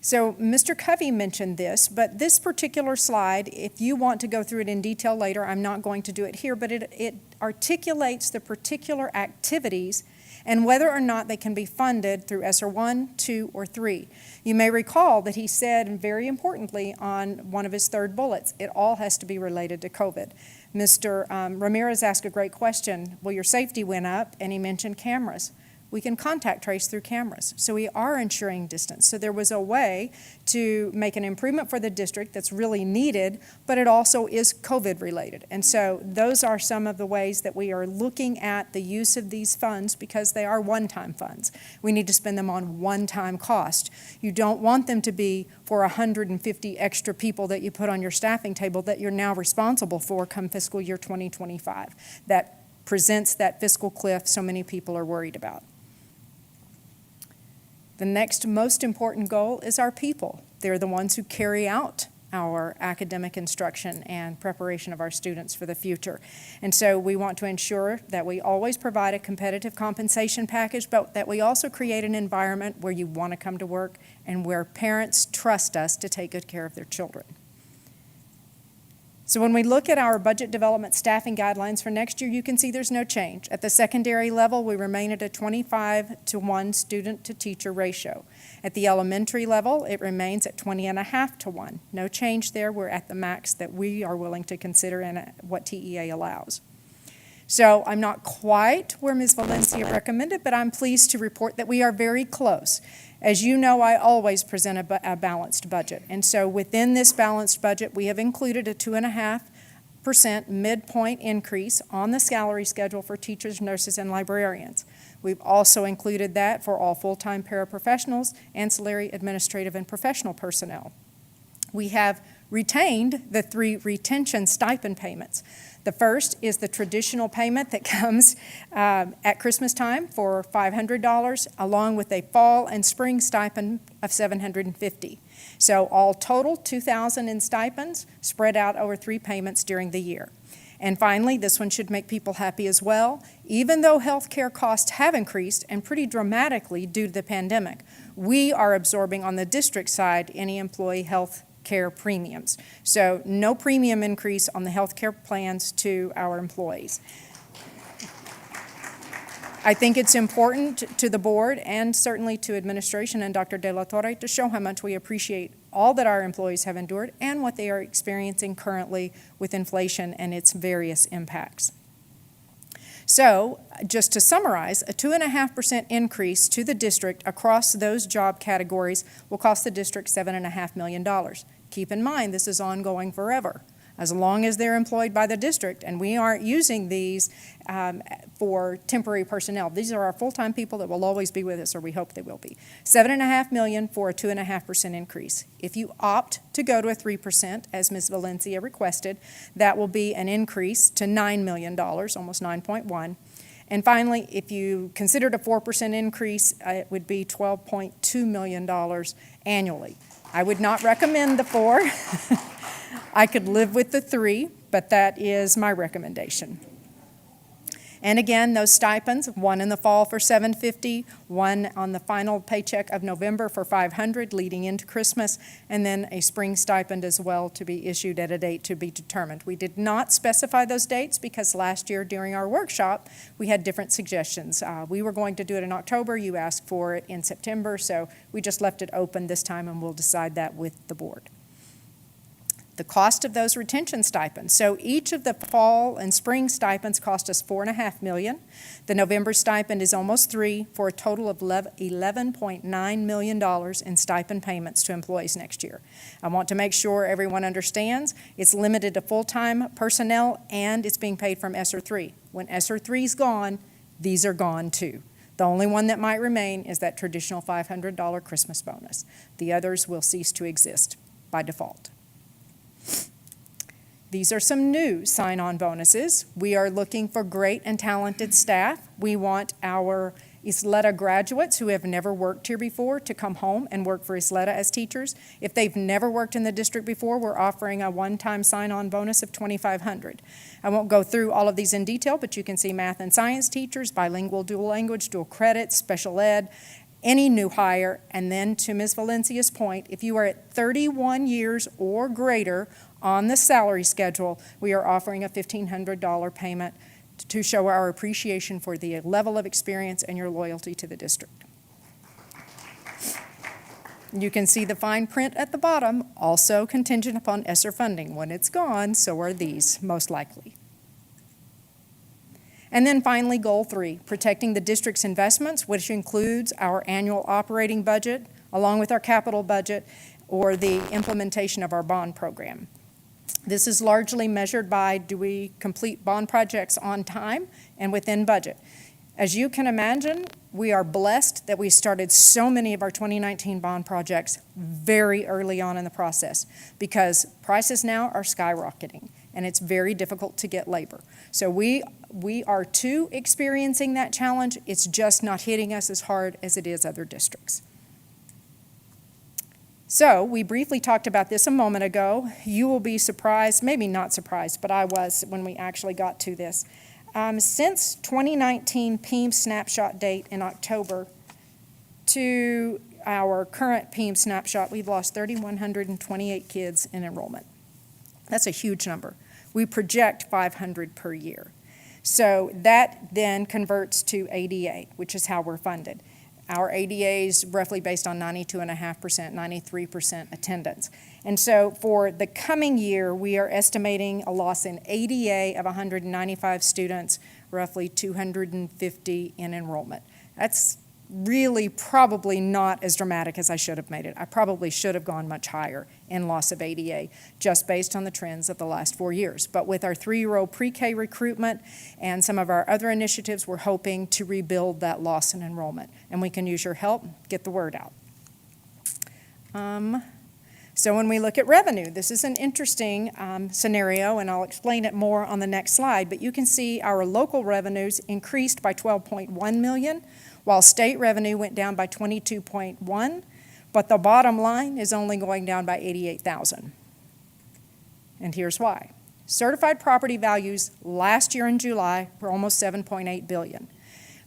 So Mr. Covey mentioned this, but this particular slide, if you want to go through it in detail later, I'm not going to do it here, but it articulates the particular activities and whether or not they can be funded through ESSER 1, 2, or 3. You may recall that he said, and very importantly, on one of his third bullets, it all has to be related to COVID. Mr. Ramirez asked a great question. Well, your safety went up, and he mentioned cameras. We can contact trace through cameras. So we are ensuring distance. So there was a way to make an improvement for the district that's really needed, but it also is COVID related. And so those are some of the ways that we are looking at the use of these funds because they are one-time funds. We need to spend them on one-time cost. You don't want them to be for 150 extra people that you put on your staffing table that you're now responsible for come fiscal year 2025. That presents that fiscal cliff so many people are worried about. The next most important goal is our people. They're the ones who carry out our academic instruction and preparation of our students for the future. And so we want to ensure that we always provide a competitive compensation package, but that we also create an environment where you want to come to work and where parents trust us to take good care of their children. So when we look at our budget development staffing guidelines for next year, you can see there's no change. At the secondary level, we remain at a 25-to-1 student-to-teacher ratio. At the elementary level, it remains at 20.5-to-1. No change there. We're at the max that we are willing to consider and what TEA allows. So I'm not quite where Ms. Valencia recommended, but I'm pleased to report that we are very close. As you know, I always present a balanced budget. And so within this balanced budget, we have included a 2.5% midpoint increase on the salary schedule for teachers, nurses, and librarians. We've also included that for all full-time paraprofessionals, ancillary, administrative, and professional personnel. We have retained the 3 retention stipend payments. The first is the traditional payment that comes at Christmas time for $500, along with a fall and spring stipend of $750. So all total, $2,000 in stipends spread out over 3 payments during the year. And finally, this one should make people happy as well. Even though health care costs have increased, and pretty dramatically due to the pandemic, we are absorbing on the district side any employee health care premiums. So no premium increase on the health care plans to our employees. I think it's important to the board and certainly to administration and Dr. De La Torre to show how much we appreciate all that our employees have endured and what they are experiencing currently with inflation and its various impacts. So, just to summarize, a 2.5% increase to the district across those job categories will cost the district $7.5 million. Keep in mind, this is ongoing forever, as long as they're employed by the district, and we aren't using these for temporary personnel. These are our full-time people that will always be with us, or we hope they will be. $7.5 million for a 2.5% increase. If you opt to go to a 3%, as Ms. Valencia requested, that will be an increase to $9 million, almost 9.1. And finally, if you considered a 4% increase, it would be $12.2 million annually. I would not recommend the 4. I could live with the 3, but that is my recommendation. And again, those stipends, one in the fall for $750, one on the final paycheck of November for $500 leading into Christmas, and then a spring stipend as well to be issued at a date to be determined. We did not specify those dates because last year during our workshop, we had different suggestions. We were going to do it in October. You asked for it in September, so we just left it open this time, and we'll decide that with the board. The cost of those retention stipends. So each of the fall and spring stipends cost us $4.5 million. The November stipend is almost $3 million for a total of $11.9 million in stipend payments to employees next year. I want to make sure everyone understands it's limited to full-time personnel and it's being paid from ESSER 3. When ESSER 3 is gone, these are gone too. The only one that might remain is that traditional $500 Christmas bonus. The others will cease to exist by default. These are some new sign-on bonuses. We are looking for great and talented staff. We want our Ysleta graduates who have never worked here before to come home and work for Ysleta as teachers. If they've never worked in the district before, we're offering a one-time sign-on bonus of $2,500. I won't go through all of these in detail, but you can see math and science teachers, bilingual, dual language, dual credit, special ed, any new hire, and then to Ms. Valencia's point, if you are at 31 years or greater on the salary schedule, we are offering a $1,500 payment to show our appreciation for the level of experience and your loyalty to the district. You can see the fine print at the bottom, also contingent upon ESSER funding. When it's gone, so are these, most likely. And then finally, goal 3, protecting the district's investments, which includes our annual operating budget, along with our capital budget, or the implementation of our bond program. This is largely measured by, do we complete bond projects on time and within budget? As you can imagine, we are blessed that we started so many of our 2019 bond projects very early on in the process because prices now are skyrocketing and it's very difficult to get labor. So we We are too experiencing that challenge. It's just not hitting us as hard as it is other districts. So we briefly talked about this a moment ago. You will be surprised, maybe not surprised, but I was when we actually got to this. Since 2019 PEEM snapshot date in October to our current PEEM snapshot, we've lost 3,128 kids in enrollment. That's a huge number. We project 500 per year. So that then converts to ADA, which is how we're funded. Our ADA is roughly based on 92.5%, 93% attendance. And so for the coming year, we are estimating a loss in ADA of 195 students, roughly 250 in enrollment. That's really probably not as dramatic as I should have made it. I probably should have gone much higher in loss of ADA, just based on the trends of the last 4 years. But with our 3-year-old pre-K recruitment and some of our other initiatives, we're hoping to rebuild that loss in enrollment. And we can use your help, get the word out. So when we look at revenue, this is an interesting scenario, and I'll explain it more on the next slide, but you can see our local revenues increased by $12.1 million, while state revenue went down by 22.1, but the bottom line is only going down by 88,000. And here's why. Certified property values last year in July were almost $7.8 billion.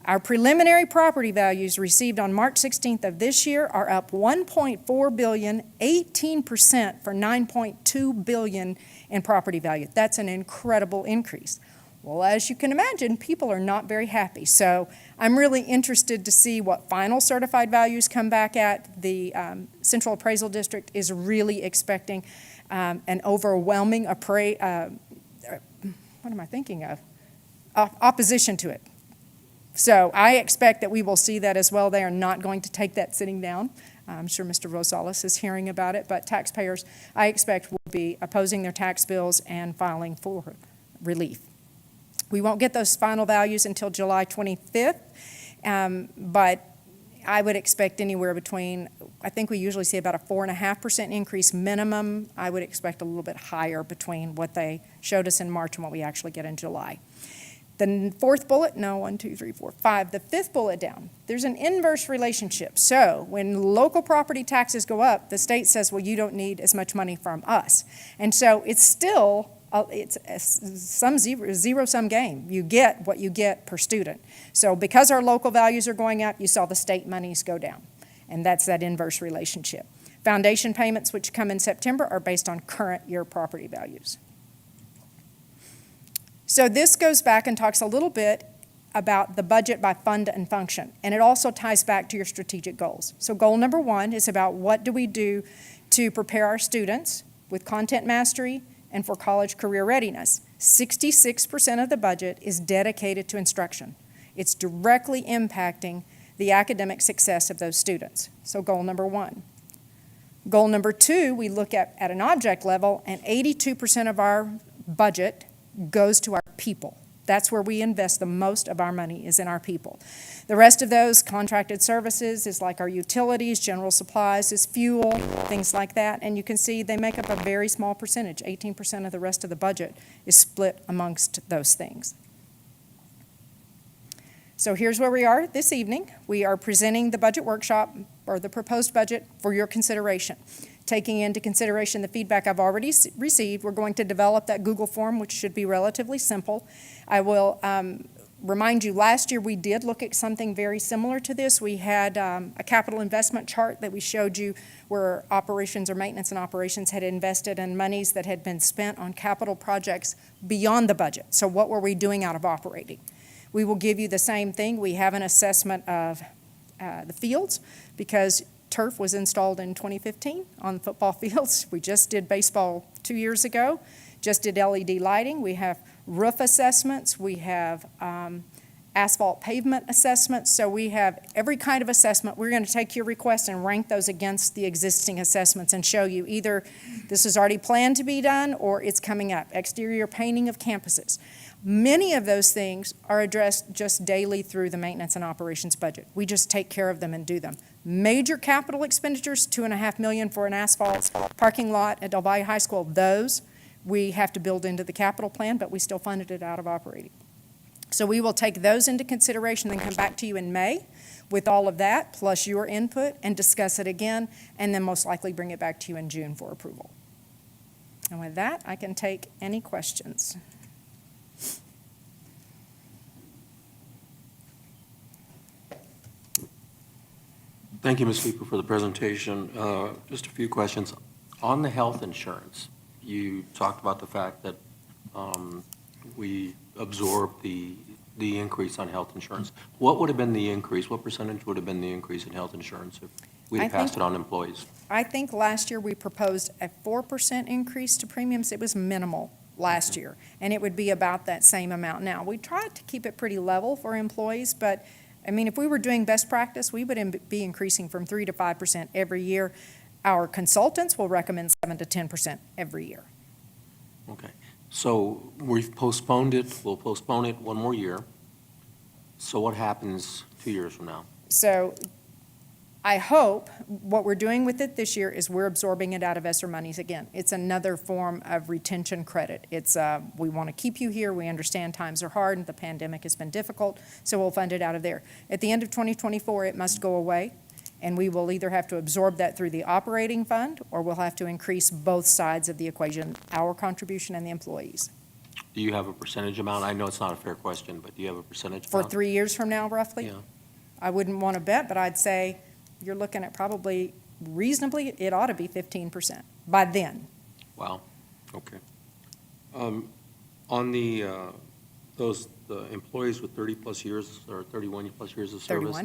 Our preliminary property values received on March 16th of this year are up $1.4 billion, 18% for $9.2 billion in property value. That's an incredible increase. Well, as you can imagine, people are not very happy. So I'm really interested to see what final certified values come back at. The Central Appraisal District is really expecting an overwhelming opposition to it. So I expect that we will see that as well. They are not going to take that sitting down. I'm sure Mr. Rosales is hearing about it, but taxpayers, I expect, will be opposing their tax bills and filing for relief. We won't get those final values until July 25th, but I would expect anywhere between, I think we usually see about a 4.5% increase minimum. I would expect a little bit higher between what they showed us in March and what we actually get in July. The fourth bullet, no, 1, 2, 3, 4, 5. The fifth bullet down, there's an inverse relationship. So when local property taxes go up, the state says, well, you don't need as much money from us. And so it's still, it's some zero-sum game. You get what you get per student. So because our local values are going up, you saw the state monies go down. And that's that inverse relationship. Foundation payments, which come in September, are based on current year property values. So this goes back and talks a little bit about the budget by fund and function, and it also ties back to your strategic goals. So goal number 1 is about what do we do to prepare our students with content mastery and for college career readiness. 66% of the budget is dedicated to instruction. It's directly impacting the academic success of those students. So goal number 1. Goal number 2, we look at an object level, and 82% of our budget goes to our people. That's where we invest the most of our money, is in our people. The rest of those contracted services is like our utilities, general supplies, is fuel, things like that. And you can see they make up a very small percentage. 18% of the rest of the budget is split amongst those things. So here's where we are this evening. We are presenting the budget workshop, or the proposed budget, for your consideration. Taking into consideration the feedback I've already received, we're going to develop that Google form, which should be relatively simple. I will remind you, last year we did look at something very similar to this. We had a capital investment chart that we showed you where operations or maintenance and operations had invested in monies that had been spent on capital projects beyond the budget. So what were we doing out of operating? We will give you the same thing. We have an assessment of the fields, because turf was installed in 2015 on football fields. We just did baseball 2 years ago, just did LED lighting. We have roof assessments. We have asphalt pavement assessments. So we have every kind of assessment. We're going to take your requests and rank those against the existing assessments and show you either this is already planned to be done or it's coming up. Exterior painting of campuses. Many of those things are addressed just daily through the maintenance and operations budget. We just take care of them and do them. Major capital expenditures, $2.5 million for an asphalt parking lot at Del Valle High School, those we have to build into the capital plan, but we still funded it out of operating. So we will take those into consideration, then come back to you in May with all of that, plus your input, and discuss it again, and then most likely bring it back to you in June for approval. And with that, I can take any questions. Thank you, Ms. Weeper, for the presentation. Just a few questions. On the health insurance, you talked about the fact that we absorbed the increase on health insurance. What would have been the increase? What percentage would have been the increase in health insurance if we had passed it on employees? I think last year we proposed a 4% increase to premiums. It was minimal last year, and it would be about that same amount now. We tried to keep it pretty level for employees, but, I mean, if we were doing best practice, we would be increasing from 3 to 5% every year. Our consultants will recommend 7 to 10% every year. Okay. So we've postponed it. We'll postpone it one more year. So what happens 2 years from now? So I hope what we're doing with it this year is we're absorbing it out of ESSER monies again. It's another form of retention credit. It's, we want to keep you here. We understand times are hard and the pandemic has been difficult, so we'll fund it out of there. At the end of 2024, it must go away, and we will either have to absorb that through the operating fund, or we'll have to increase both sides of the equation, our contribution and the employees. Do you have a percentage amount? I know it's not a fair question, but do you have a percentage For amount? 3 years from now, roughly? Yeah. I wouldn't want to bet, but I'd say you're looking at probably reasonably, it ought to be 15% by then. Wow, okay. On the employees with 30-plus years or 31-plus years of service?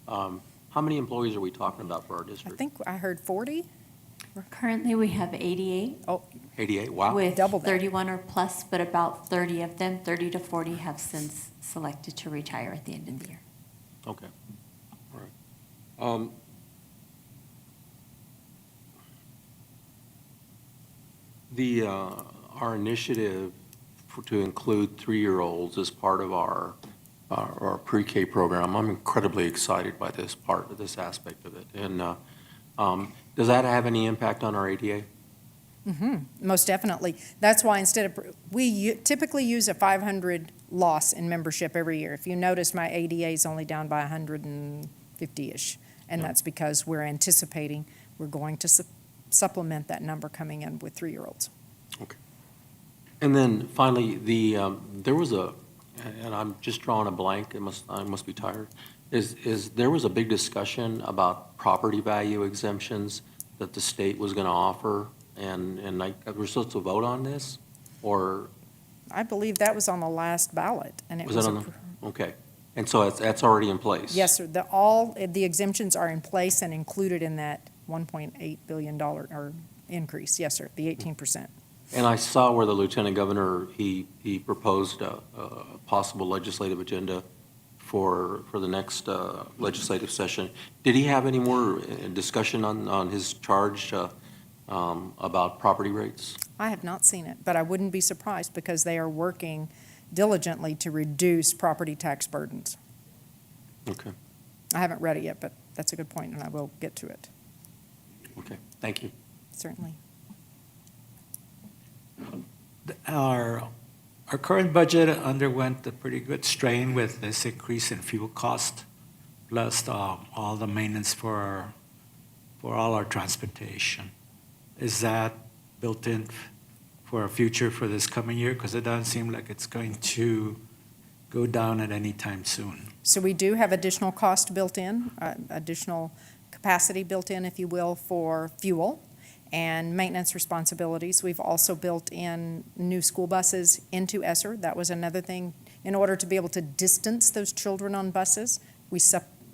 31. How many employees are we talking about for our I district? think I heard 40? Currently, we have 88 Oh, 88, wow. with double that. 31 or plus, but about 30 of them, 30 to 40, have since selected to retire at the end of the year. Okay, all right. Our initiative to include 3-year-olds as part of our pre-K program, I'm incredibly excited by this part of this aspect of it. And does that have any impact on our ADA? Mm-hmm, most definitely. That's why instead of, we typically use a 500 loss in membership every year. If you notice, my ADA is only down by 150-ish, and that's because we're anticipating we're going to supplement that number coming in with 3-year-olds. Okay. And then finally, there was and I'm just drawing a blank, I must be tired, there was a big discussion about property value exemptions that the state was going to offer, and we're supposed to vote on this, or? I believe that was on the last ballot, and it was. Was that on the, okay. And so that's already in place? Yes, sir. All the exemptions are in place and included in that $1.8 billion increase. Yes, sir, the 18%. And I saw where the lieutenant governor, he proposed a possible legislative agenda for the next legislative session. Did he have any more discussion on his charge about property rates? I have not seen it, but I wouldn't be surprised because they are working diligently to reduce property tax burdens. Okay. I haven't read it yet, but that's a good point, and I will get to it. Okay, thank you. Certainly. Our current budget underwent a pretty good strain with this increase in fuel cost, plus all the maintenance for all our transportation. Is that built in for our future for this coming year? Because it doesn't seem like it's going to go down at any time soon. So we do have additional cost built in, additional capacity built in, if you will, for fuel and maintenance responsibilities. We've also built in new school buses into ESSER. That was another thing. In order to be able to distance those children on buses, we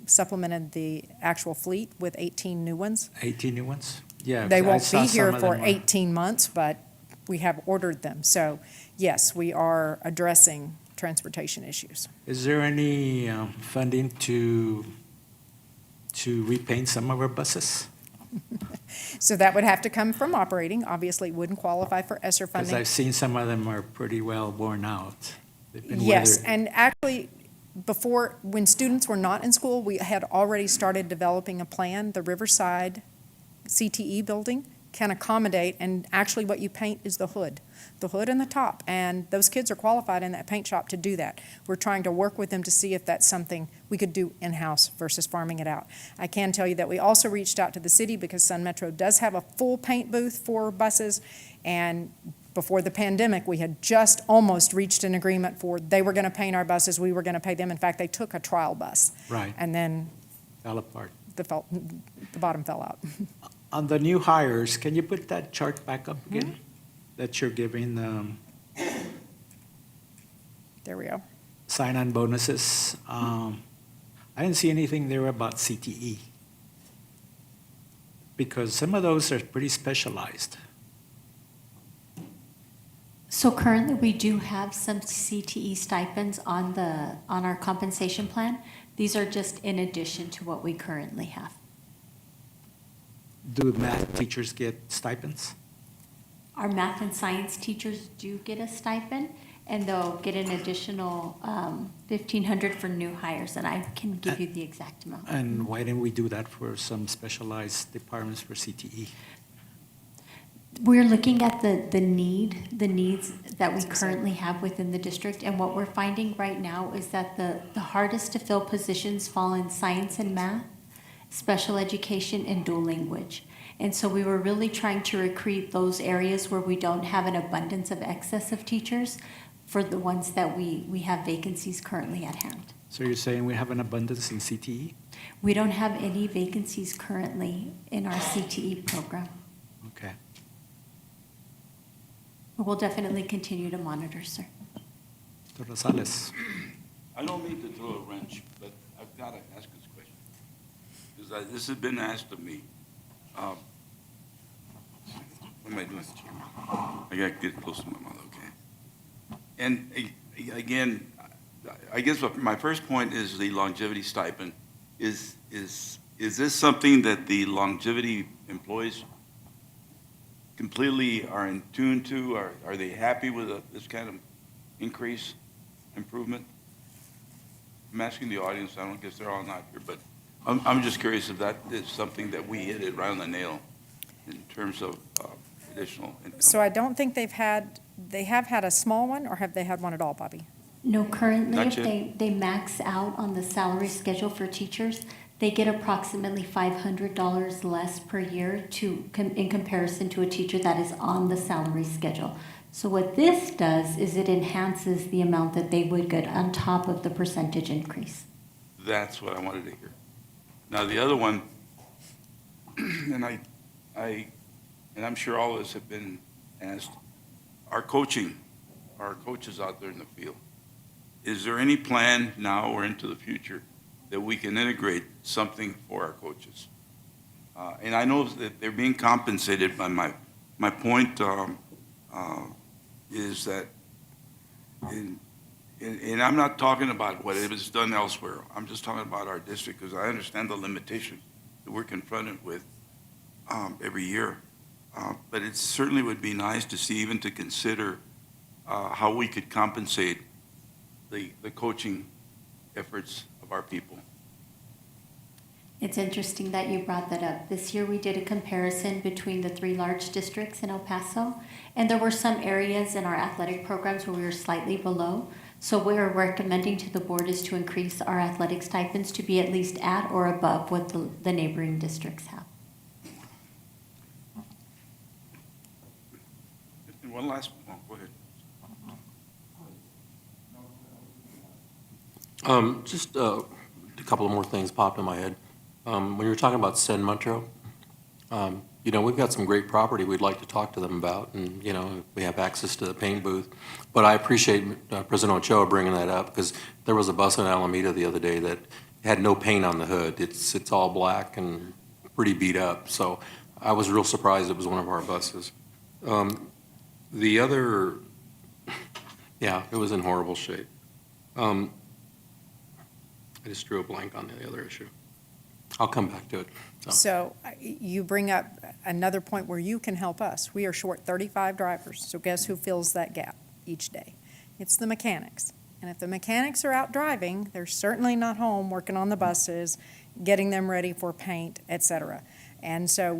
supplemented the actual fleet with 18 new ones. 18 new ones? Yeah. They 'cause I won't saw be here some of for them were- 18 months, but we have ordered them. So yes, we are addressing transportation issues. Is there any funding to repaint some of our buses? So that would have to come from operating. Obviously, it wouldn't qualify for ESSER Because funding. I've seen some of them are pretty well worn out. They've been Yes, weathered. and actually, before, when students were not in school, we had already started developing a plan. The Riverside CTE building can accommodate, and actually what you paint is the hood and the top, and those kids are qualified in that paint shop to do that. We're trying to work with them to see if that's something we could do in-house versus farming it out. I can tell you that we also reached out to the city because Sun Metro does have a full paint booth for buses, and before the pandemic, we had just almost reached an agreement for, they were going to paint our buses, we were going to pay them. In fact, they took a trial bus. Right. And then Fell apart. the bottom fell out. On the new hires, can you put that chart back up again? That you're giving There we go. sign-on bonuses. I didn't see anything there about CTE. Because some of those are pretty specialized. So currently, we do have some CTE stipends on our compensation plan. These are just in addition to what we currently have. Do math teachers get stipends? Our math and science teachers do get a stipend, and they'll get an additional $1,500 for new hires, and I can give you the exact amount. And why didn't we do that for some specialized departments for CTE? We're looking at the needs that we currently have within the district, and what we're finding right now is that the hardest to fill positions fall in science and math, special education, and dual language. And so we were really trying to recruit those areas where we don't have an abundance of excess of teachers for the ones that we have vacancies currently at hand. So you're saying we have an abundance in CTE? We don't have any vacancies currently in our CTE program. Okay. We'll definitely continue to monitor, sir. Mr. Rosales. I don't mean to throw a wrench, but I've got to ask this question. Because this has been asked of me. What am I doing? I got to get close to my mouth, okay? And again, I guess my first point is the longevity stipend. Is this something that the longevity employees completely are in tune to? Are they happy with this kind of increase, improvement? I'm asking the audience. I don't guess they're all not here, but I'm just curious if that is something that we hit it right on the nail in terms of additional income. So I don't think they have had a small one, or have they had one at all, Bobby? No, currently, Not if yet. they max out on the salary schedule for teachers, they get approximately $500 less per year in comparison to a teacher that is on the salary schedule. So what this does is it enhances the amount that they would get on top of the percentage increase. That's what I wanted to hear. Now, the other one, and I'm sure all of us have been asked, our coaches out there in the field, is there any plan now or into the future that we can integrate something for our coaches? And I know that they're being compensated, but my point is that, and I'm not talking about what it was done elsewhere. I'm just talking about our district, because I understand the limitations that we're confronted with every year. But it certainly would be nice to see, even to consider how we could compensate the coaching efforts of our people. It's interesting that you brought that up. This year, we did a comparison between the 3 large districts in El Paso, and there were some areas in our athletic programs where we were slightly below. So what we're recommending to the board is to increase our athletic stipends to be at least at or above what the neighboring districts have. And one last, go ahead. Just a couple of more things popped in my head. When you were talking about San Metro, we've got some great property we'd like to talk to them about, and, we have access to the paint booth. But I appreciate President Ochoa bringing that up, because there was a bus in Alameda the other day that had no paint on the hood. It's all black and pretty beat up. So I was real surprised it was one of our buses. The other, yeah, it was in horrible shape. I just drew a blank on the other issue. I'll come back to it. So you bring up another point where you can help us. We are short 35 drivers, so guess who fills that gap each day? It's the mechanics. And if the mechanics are out driving, they're certainly not home working on the buses, getting them ready for paint, et cetera. And so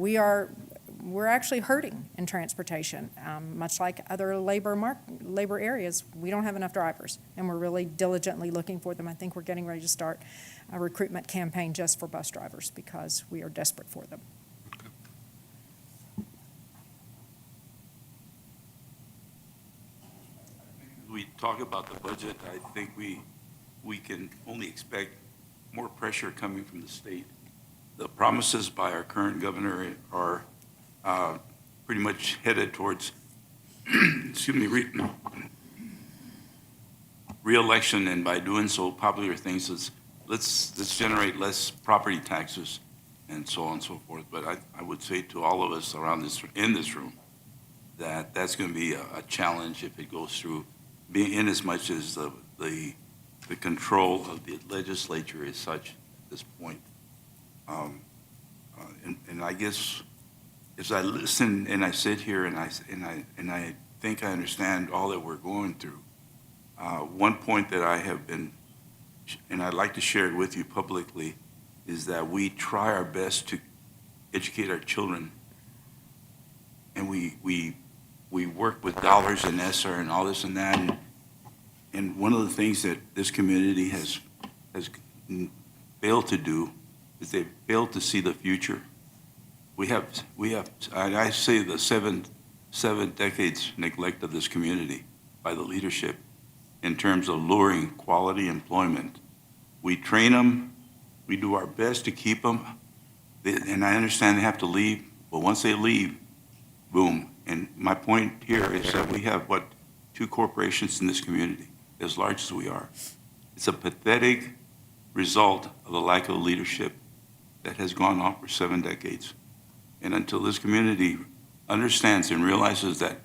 we're actually hurting in transportation. Much like other labor areas, we don't have enough drivers, and we're really diligently looking for them. I think we're getting ready to start a recruitment campaign just for bus drivers because we are desperate for them. We talk about the budget, I think we can only expect more pressure coming from the state. The promises by our current governor are pretty much headed towards, excuse me, re-election, and by doing so, popular things is let's generate less property taxes and so on and so forth. But I would say to all of us around in this room that that's going to be a challenge if it goes through, being in as much as the control of the legislature is such at this point. And I guess as I listen and I sit here and I think I understand all that we're going through, one point that I have been, and I'd like to share it with you publicly, is that we try our best to educate our children, and we work with dollars and ESSER and all this and that. And one of the things that this community has failed to do is they've failed to see the future. We have, I say the seven decades neglect of this community by the leadership in terms of luring quality employment. We train them, we do our best to keep them, and I understand they have to leave, but once they leave, boom. And my point here is that we have, what, 2 corporations in this community, as large as we are. It's a pathetic result of the lack of leadership that has gone on for 7 decades. And until this community understands and realizes that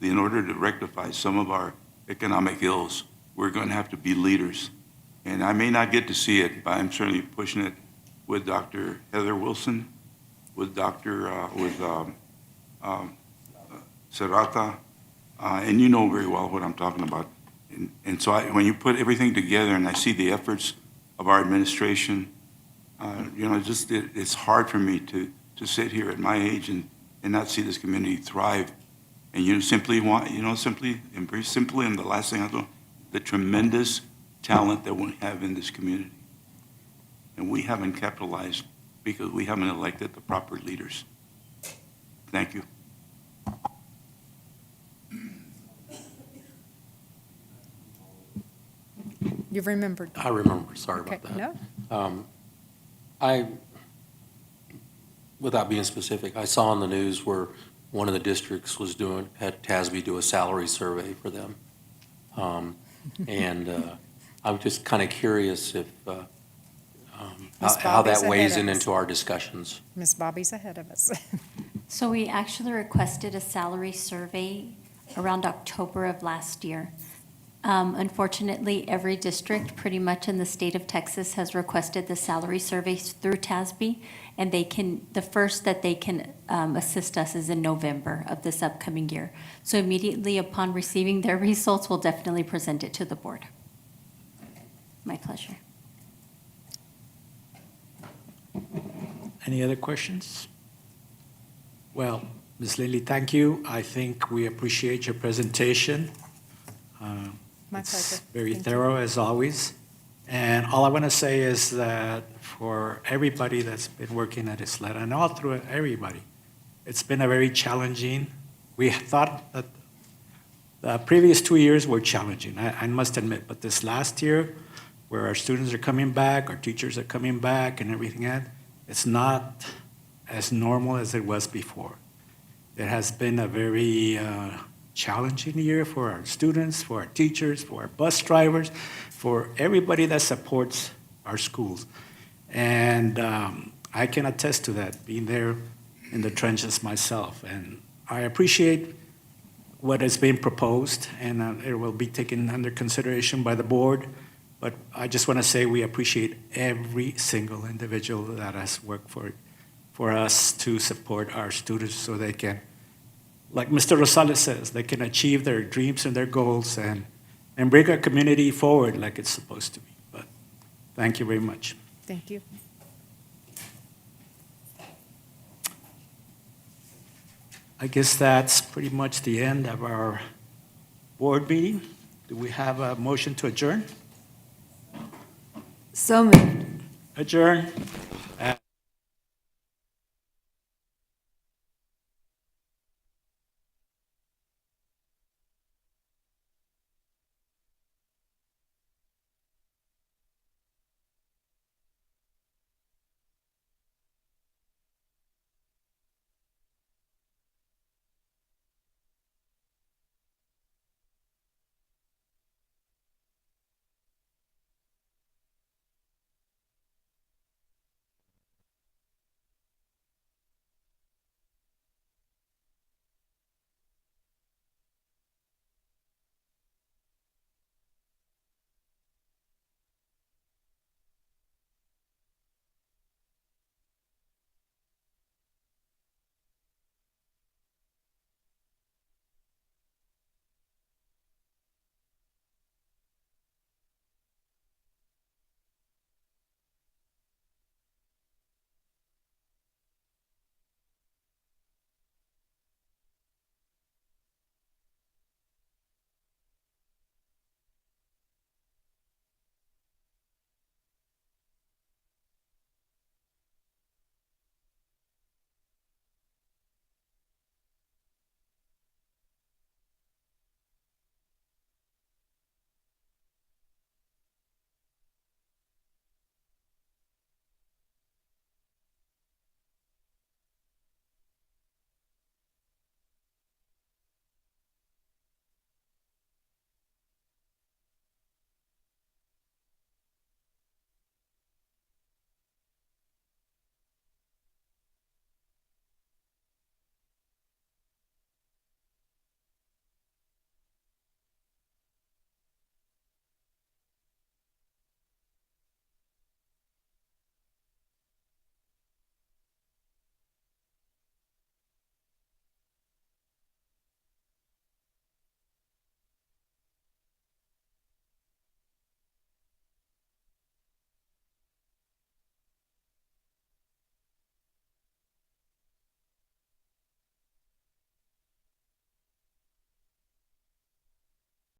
in order to rectify some of our economic ills, we're going to have to be leaders. And I may not get to see it, but I'm certainly pushing it with Dr. Heather Wilson, with Serrata, and you know very well what I'm talking about. And so when you put everything together and I see the efforts of our administration, it's hard for me to sit here at my age and not see this community thrive. And simply and very simply, and the last thing I do, the tremendous talent that we have in this community. And we haven't capitalized because we haven't elected the proper leaders. Thank you. You've remembered. I remember, sorry about that. No? Without being specific, I saw on the news where one of the districts had TASB do a salary survey for them. I'm just kind of curious if, how that weighs into our discussions. Ms. Bobby's ahead of us. So we actually requested a salary survey around October of last year. Unfortunately, every district pretty much in the state of Texas has requested the salary surveys through TASB, and the first that they can assist us is in November of this upcoming year. So immediately upon receiving their results, we'll definitely present it to the board. My pleasure. Any other questions? Well, Ms. Lilly, thank you. I think we appreciate your presentation. My It's pleasure. very Thank thorough as always. And all I want to say is that for everybody that's been working at Ysleta, and all through everybody, it's been a very challenging. We thought that the previous 2 years were challenging, I must admit, but this last year, where our students are coming back, our teachers are coming back and everything else, it's not as normal as it was before. It has been a very challenging year for our students, for our teachers, for our bus drivers, for everybody that supports our schools. And I can attest to that, being there in the trenches myself. And I appreciate what is being proposed, and it will be taken under consideration by the board. But I just want to say we appreciate every single individual that has worked for us to support our students so they can, like Mr. Rosales says, they can achieve their dreams and their goals and bring our community forward like it's supposed to be. But thank you very much. Thank you. I guess that's pretty much the end of our board meeting. Do we have a motion to adjourn? So moved. Adjourn at